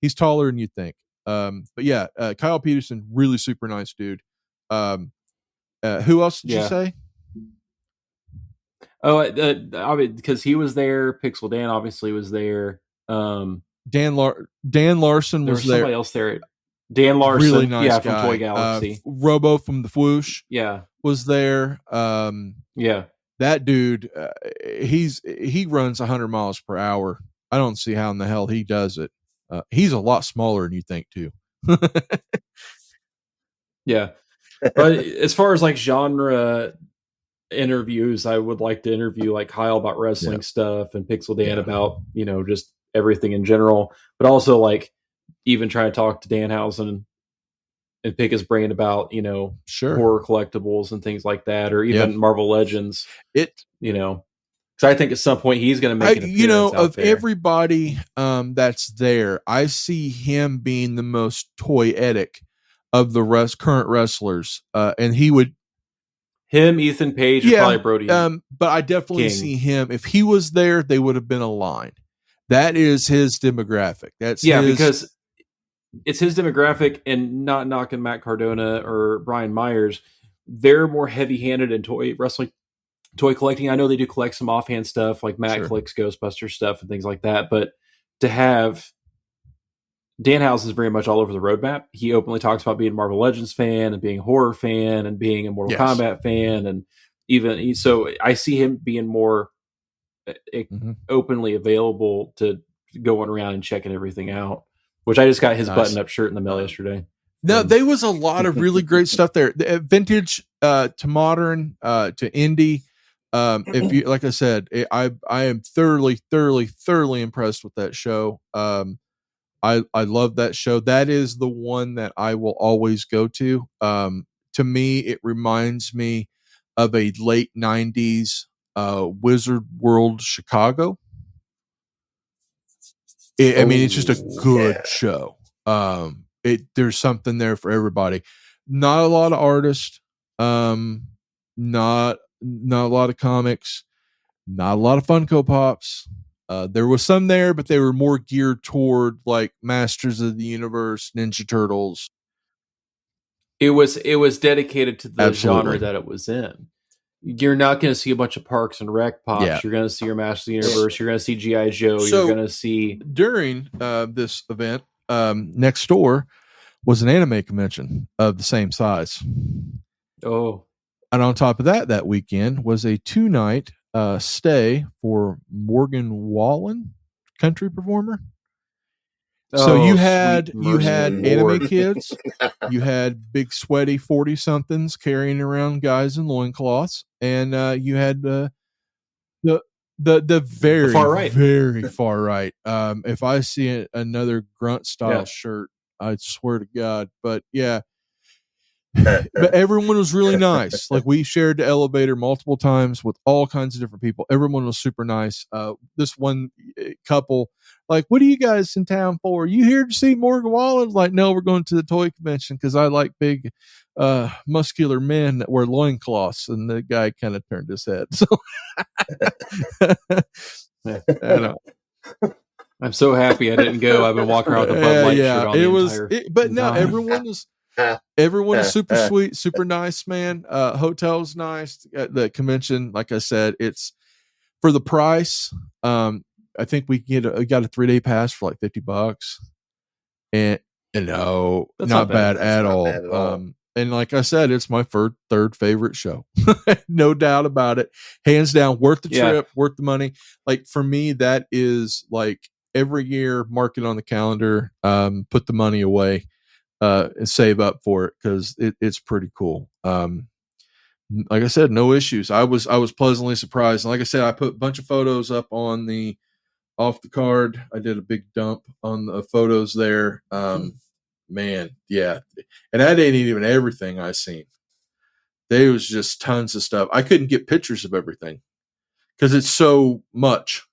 He's taller than you think. But yeah, Kyle Peterson, really super nice dude. Who else did you say? Oh, because he was there. Pixel Dan obviously was there. Dan Larson was there. Somebody else there. Dan Larson, really nice guy. From Toy Galaxy. Robo from the Fwoosh, was there. That dude, he runs 100 miles per hour. I don't see how in the hell he does it. He's a lot smaller than you think too. Yeah, but as far as like genre interviews, I would like to interview like Kyle about wrestling stuff and Pixel Dan about just everything in general, but also like even try to talk to Danhausen and pick his brain about horror collectibles and things like that, or even Marvel Legends. Because I think at some point he's going to make an appearance out there. Everybody that's there, I see him being the most toyetic of the current wrestlers, and he would. Him, Ethan Page, or probably Brody. But I definitely see him. If he was there, they would have been aligned. That is his demographic. Because it's his demographic, and not knocking Matt Cardona or Brian Myers. They're more heavy-handed in toy collecting. I know they do collect some offhand stuff, like Matt collects Ghostbuster stuff and things like that. But to have Danhausen is very much all over the roadmap. He openly talks about being a Marvel Legends fan and being a horror fan and being a Mortal Kombat fan, and so I see him being more openly available to going around and checking everything out. Which I just got his button-up shirt in the mail yesterday. No, there was a lot of really great stuff there. Vintage to modern to indie. If you, like I said, I am thoroughly impressed with that show. I love that show. That is the one that I will always go to. To me, it reminds me of a late 90s Wizard World Chicago. It's just a good show. There's something there for everybody. Not a lot of artists, not a lot of comics, not a lot of Funko Pops. There was some there, but they were more geared toward like Masters of the Universe, Ninja Turtles. It was dedicated to the genre that it was in. You're not going to see a bunch of Parks and Rec Pops. Yeah. You're going to see your Masters of the Universe. You're going to see G.I. Joe. So, you're going to see... During this event, next door was an anime convention of the same size. Oh. And on top of that weekend was a 2-night stay for Morgan Wallen, country performer. So you had anime kids, you had big sweaty 40-somethings carrying around guys in loincloths, and you had the very far right. very far right. If I see another grunt style shirt, I swear to God. But yeah, but everyone was really nice. Like, we shared the elevator multiple times with all kinds of different people. Everyone was super nice. This one couple, like, what are you guys in town for? Are you here to see Morgan Wallen? Like, no, we're going to the toy convention because I like big muscular men that wear loincloths. And the guy kind of turned his head. So I'm so happy I didn't go. I've been walking around with a Bud Light shirt on. Everyone is super sweet, super nice, man. Hotel's nice. The convention, like I said, it's for the price. I think we got a 3-day pass for like $50, and no, that's not bad at all. And like I said, it's my third favorite show, no doubt about it. Hands down, worth the trip, worth the money. Like, for me, that is like every year, mark it on the calendar, put the money away. And save up for it because it's pretty cool. Like I said, no issues. I was pleasantly surprised. And like I said, I put a bunch of photos up on the off the card. I did a big dump on the photos there. Man, yeah, and that ain't even everything I seen. There was just tons of stuff. I couldn't get pictures of everything because it's so much.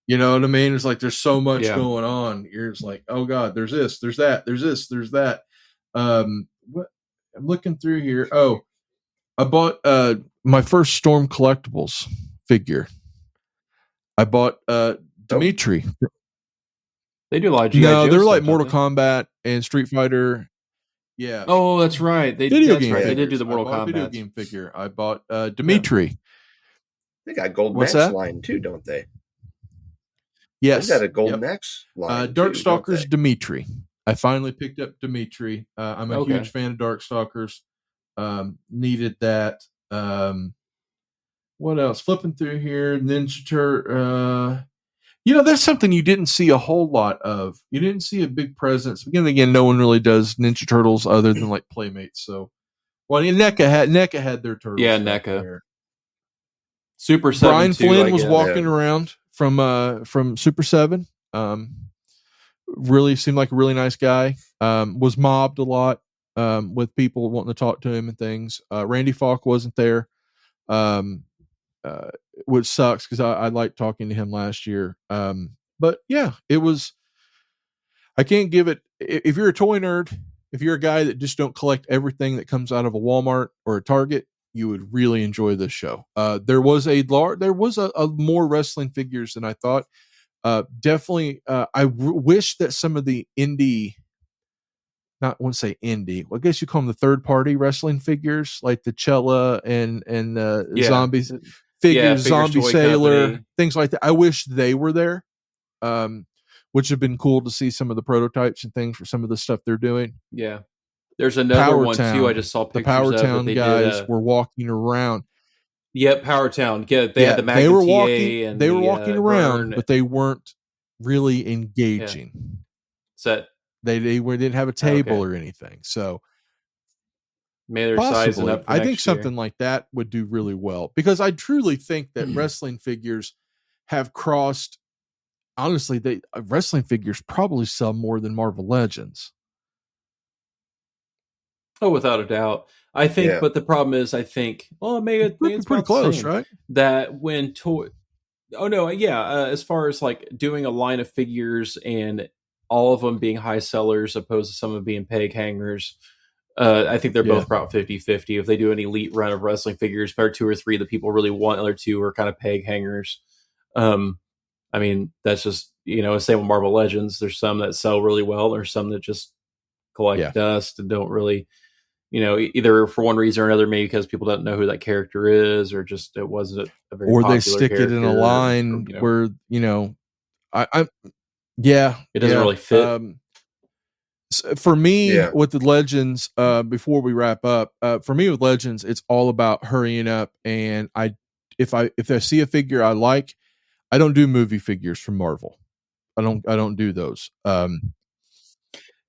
You know what I mean? It's like there's so much going on. You're just like, oh God, there's this, there's that, there's this, there's that. What I'm looking through here. Oh, I bought my first Storm Collectibles figure. I bought Dimitri. They do a lot of GI Joe they're stuff, like Mortal Kombat and Street Fighter. Yeah. Oh, that's right. They did do the Mortal Kombat video game figure. I bought Dimitri. Yeah. They got Golden Axe line too, don't they? Yes. They got a Golden Axe line. Darkstalkers Dimitri. I finally picked up Dimitri. I'm a huge fan of Darkstalkers. Needed that. What else? Flipping through here, Ninja Turtle. That's something you didn't see a whole lot of. You didn't see a big presence. Again, no one really does Ninja Turtles other than like Playmates. So, NECA had their turtles. Yeah, NECA. Super 7. Brian Flynn was walking around from Super 7. Really seemed like a really nice guy. Was mobbed a lot with people wanting to talk to him and things. Randy Falk wasn't there, which sucks because I liked talking to him last year. But yeah, it was. I can't give it. If you're a toy nerd, if you're a guy that just don't collect everything that comes out of a Walmart or a Target, you would really enjoy this show. There was a more wrestling figures than I thought. Definitely, I wish that some of the indie, I wouldn't say indie, well, I guess you call them the third party wrestling figures, like the Cella and Zombies figures, Zombie Sailor, Company. Things like that. I wish they were there, which would have been cool to see some of the prototypes and things for some of the stuff they're doing. Yeah. There's another one too. I just saw pictures of. The Power Town guys were walking around. Yep, Power Town. Yeah, they had the Magnum they were TA walking. And they were walking around, but they weren't really engaging. Yeah. So they didn't have a table or anything. So maybe they're sizing up. I think something like that would do really well because I truly think that wrestling figures have crossed. Honestly, wrestling figures probably sell more than Marvel Legends. Oh, without a doubt. I think, but the problem is, maybe it's pretty close, right? That when as far as like doing a line of figures and all of them being high sellers opposed to some of them being peg hangers, I think they're both about 50-50. If they do an elite run of wrestling figures, there are 2 or 3 that people really want, other 2 are kind of peg hangers. I mean, that's just, same with Marvel Legends. There's some that sell really well. There's some that just collect dust and don't really, either for one reason or another, maybe because people don't know who that character is, or just it wasn't a very popular they stick it in a line where it doesn't really fit. For me, with the Legends, before we wrap up, for me with Legends, it's all about hurrying up. And if I see a figure I like, I don't do movie figures from Marvel. I don't do those.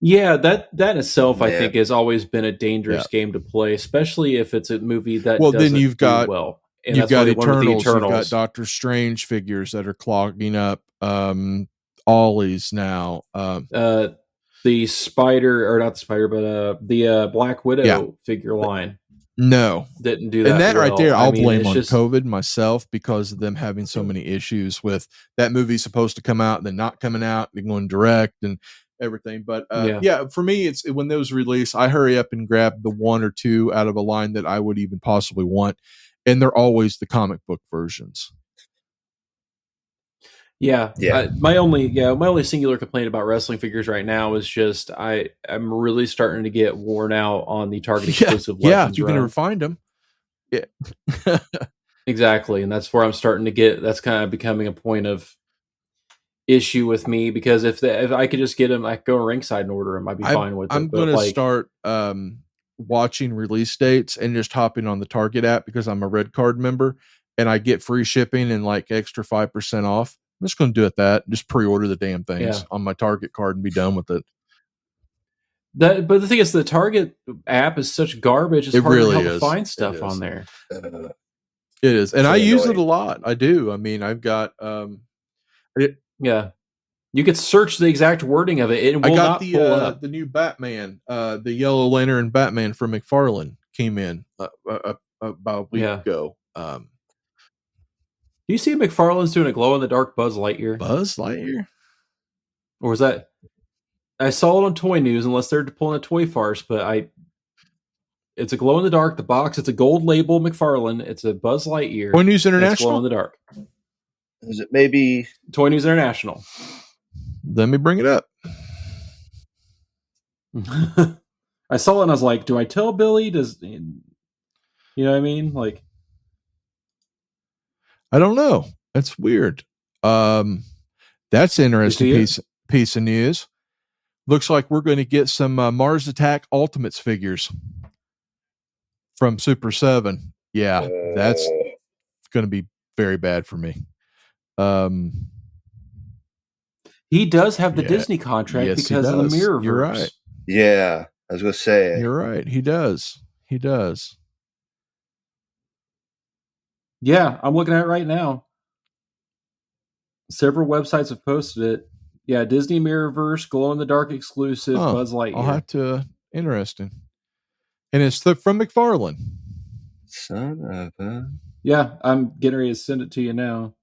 Yeah, that in itself, I think, has always been a dangerous game to play, especially if it's a movie that doesn't then you've got do well. And you've got Eternals, Eternals. You've got Doctor Strange figures that are clogging up Ollie's now. The Spider, or not the Spider, but the Black Widow figure line. No, didn't do that. And that well. right there, I'll blame on COVID myself, because of them having so many issues with that movie supposed to come out and then not coming out, and going direct and everything. But for me, it's when those release, I hurry up and grab the one or two out of a line that I would even possibly want, and they're always the comic book versions. My only singular complaint about wrestling figures right now is just I'm really starting to get worn out on the Target exclusive Legends you can never find them. Yeah. Exactly, and that's where I'm starting to get. That's kind of becoming a point of issue with me, because if I could just get them, I could go ringside and order them. I'd be fine with it. I'm going to start watching release dates and just hopping on the Target app, because I'm a Red Card member and I get free shipping and like extra 5% off. I'm just going to do it just pre-order the damn things on my Target card and be done with it. But the thing is, the Target app is such garbage. It's hard to find stuff on there. It is, and I use it a lot. I do. I mean, I've got you could search the exact wording of it. It will not pull up. The new Batman, the Yellow Lantern Batman from McFarlane came in about a week ago. Do you see McFarlane's doing a glow-in-the-dark Buzz Lightyear? Buzz Lightyear? Or was that... I saw it on Toy News, unless they're pulling a toy farce, but it's a glow-in-the-dark. The box, it's a gold label McFarlane. It's a Buzz Lightyear. Toy News International? Glow-in-the-dark. Is it maybe... Toy News International. Let me bring it up. I saw it and I was like, do I tell Billy? You know what I mean? Like... I don't know. That's weird. That's an interesting piece of news. Looks like we're going to get some Mars Attack Ultimates figures from Super 7. Yeah, that's going to be very bad for me. He does have the Disney contract because of the Mirrorverse. You're right. Yeah, I was going to say. You're right. He does. Yeah, I'm looking at it right now. Several websites have posted it. Yeah, Disney Mirrorverse, glow-in-the-dark exclusive, Buzz Lightyear. I'll have to... Interesting. And it's from McFarlane. Son of a... Yeah, I'm getting ready to send it to you now.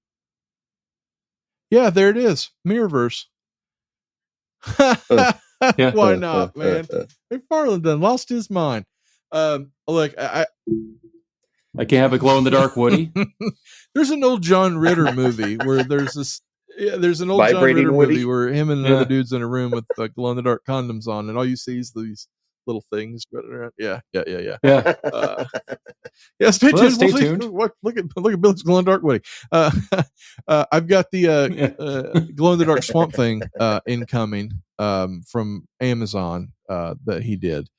Yeah, there it is. Mirrorverse. Why not, man? McFarlane done lost his mind. Look, I can't have a glow-in-the-dark Woody. There's an old John Ritter movie where there's this. Yeah, there's an old Vibrating John Ritter Woody? movie where him and the other dude's in a room with glow-in-the-dark condoms on, and all you see is these little things running around. Yeah. Stay tuned. Look at Billy's glow-in-the-dark Woody. I've got the glow-in-the-dark Swamp Thing incoming from Amazon that he did.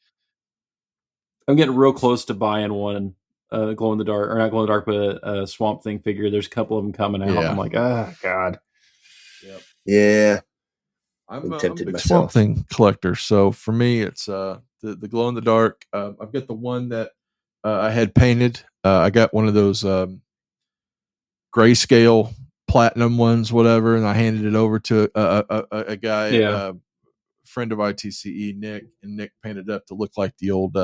I'm getting real close to buying one. Glow in the dark, or not glow in the dark, but a Swamp Thing figure. There's a couple of them coming out. Yeah. I'm like, God. Yep. Yeah. I'm tempted a big myself. Swamp Thing collector. So for me, it's the glow in the dark. I've got the one that I had painted. I got one of those grayscale platinum ones, whatever, and I handed it over to a guy, friend of ITCE, Nick, and Nick painted it up to look like the old.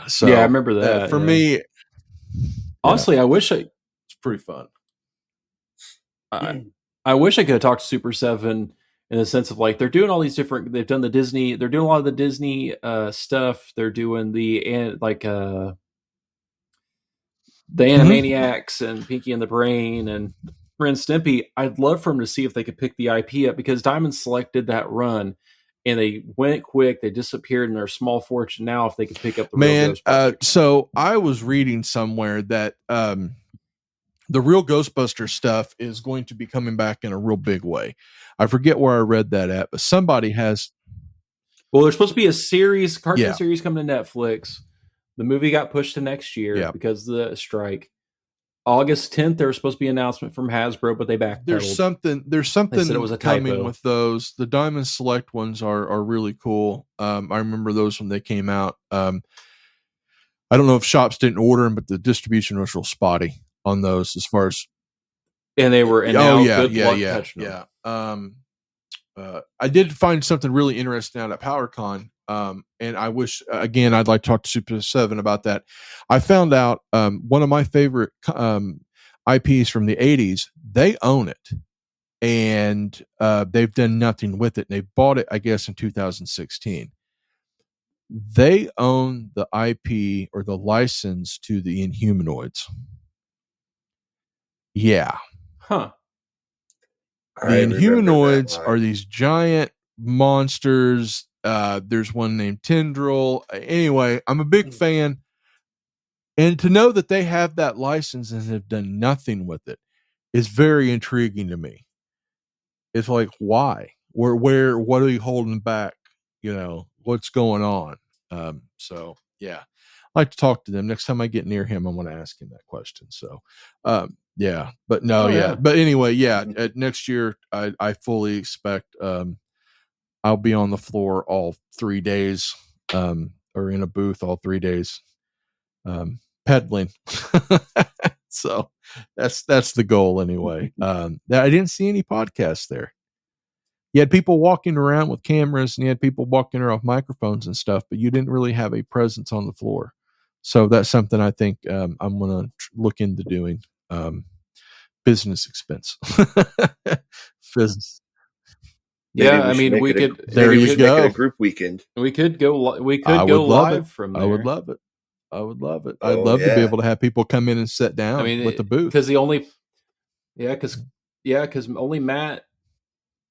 So I remember that. For me, honestly, I wish it's pretty fun. I wish I could have talked to Super 7 in the sense of like they're doing all these different. They've done the Disney. They're doing a lot of the Disney stuff. They're doing the Animaniacs and Pinky and the Brain and Ren Stimpy. I'd love for them to see if they could pick the IP up, because Diamond Select did that run. And they went quick. They disappeared in their small fortune. Now, if they could pick up the real Ghostbusters. So I was reading somewhere that the real Ghostbuster stuff is going to be coming back in a real big way. I forget where I read that at, but somebody has. Well, there's supposed to be a cartoon series coming to Netflix. The movie got pushed to next year because of the strike. August 10th, there was supposed to be an announcement from Hasbro, but they backpedaled. There's something They said it was a coming typo. with those. The Diamond Select ones are really cool. I remember those when they came out. I don't know if shops didn't order them, but the distribution was real spotty on those as far as. And they were. And now good luck catching them. I did find something really interesting out at PowerCon. And I wish, again, I'd like to talk to Super 7 about that. I found out one of my favorite IPs from the 80s, they own it. And they've done nothing with it. And they bought it, I guess, in 2016. They own the IP or the license to the Inhumanoids. Yeah. Huh. The Inhumanoids are these giant monsters. There's one named Tendril. Anyway, I'm a big fan. And to know that they have that license and have done nothing with it is very intriguing to me. It's like, why? Where, what are you holding back? You know, what's going on? So yeah, I like to talk to them. Next time I get near him, I want to ask him that question. So, yeah, but no, yeah. But anyway, yeah, next year, I fully expect, I'll be on the floor all 3 days, or in a booth all 3 days, peddling. So that's the goal anyway. I didn't see any podcasts there. You had people walking around with cameras and you had people walking around with microphones and stuff, but you didn't really have a presence on the floor. So that's something I think I'm going to look into doing. Business expense. Business. Yeah, I mean, we could. There you go. Make it a group weekend. We could go. We could go live from there. I would love it. I'd love to be able to have people come in and sit down with the booth. Because because only Matt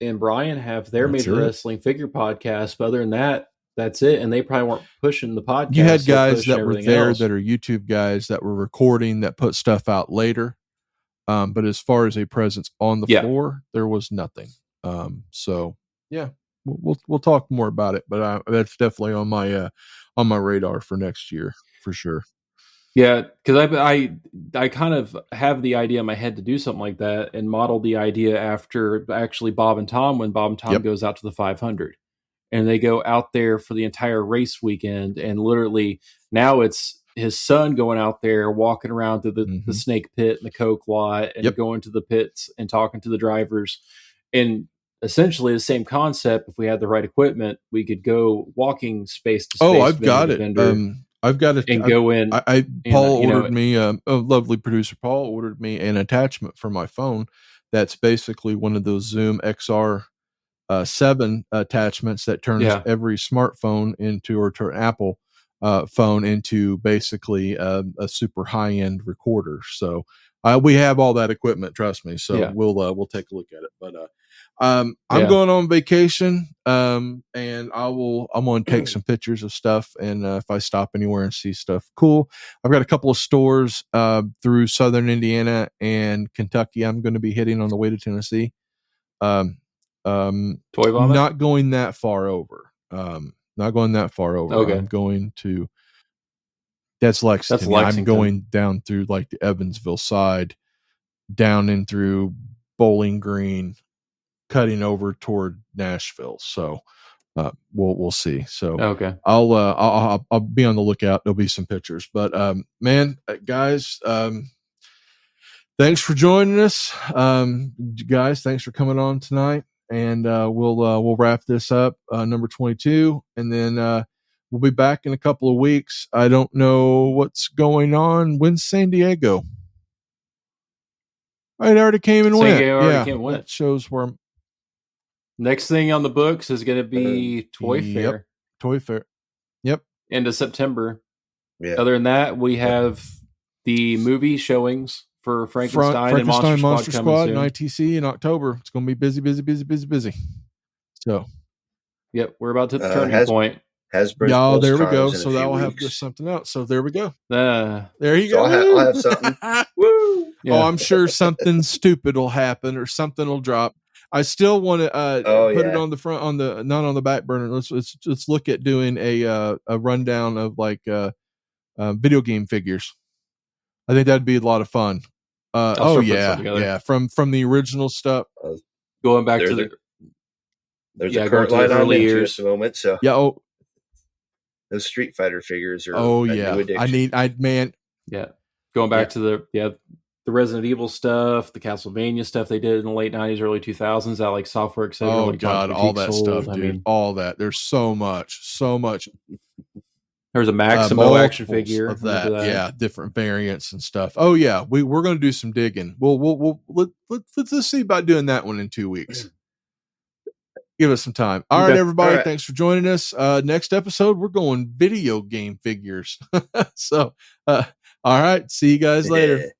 and Brian have their Major Wrestling Figure podcast. But other than that, that's it. And they probably weren't pushing the podcast. You had guys that were there that are YouTube guys that were recording that put stuff out later. But as far as a presence on the floor, there was nothing. So yeah, we'll talk more about it. But that's definitely on my radar for next year for sure. Yeah, because I kind of have the idea in my head to do something like that and model the idea after actually Bob and Tom when Bob and Tom goes out to the 500 and they go out there for the entire race weekend and literally now it's his son going out there walking around to the snake pit and the Coke lot and going to the pits and talking to the drivers and essentially the same concept. If we had the right equipment, we could go walking space to space. Oh, I've got it. I've got it. And go in. Paul ordered me, a lovely producer, Paul ordered me an attachment for my phone. That's basically one of those Zoom XR 7 attachments that turns every smartphone into, or turn Apple phone into basically a super high end recorder. So we have all that equipment, trust me. So we'll take a look at it. But I'm going on vacation, and I'm going to take some pictures of stuff. And if I stop anywhere and see stuff cool, I've got a couple of stores through Southern Indiana and Kentucky. I'm going to be hitting on the way to Tennessee. Toy Vomit? Not going that far over. Okay. I'm going to. That's Lexington. I'm going down through like the Evansville side, down in through Bowling Green, cutting over toward Nashville. So we'll see. So I'll be on the lookout. There'll be some pictures. But man, guys, thanks for joining us. Guys, thanks for coming on tonight. And we'll wrap this up, number 22, and then we'll be back in a couple of weeks. I don't know what's going on. When's San Diego? It already came and went. That shows where I'm. Next thing on the books is going to be Toy Fair. Toy Fair. Yep. End of September. Yeah. Other than that, we have the movie showings for Frankenstein and Monster Squad and ITC in October. It's going to be busy. So. Yep, we're about to the turning point. Hasbro's there we go. So that will have just something else. So there we go. There you go. I'll have something. Woo! Yeah. Oh, I'm sure something stupid will happen or something will drop. I still want to put it on the front, not on the back burner. Let's look at doing a rundown of like video game figures. I think that'd be a lot of fun. Yeah. From the original stuff. Going back to there's a current line I'm into at the moment. So yeah. Those Street Fighter figures are. Man. Yeah. Going back to the Resident Evil stuff, the Castlevania stuff they did in the late 90s, early 2000s, that like Software Etc. Oh God, all that stuff, dude. I mean, all that. There's so much. There's a Maximo action figure of that. Yeah, different variants and stuff. Oh yeah, we're going to do some digging. Let's see about doing that one in 2 weeks. Give us some time. All right, everybody. All right. Thanks for joining us. Next episode, we're going video game figures. So, all right. See you guys later.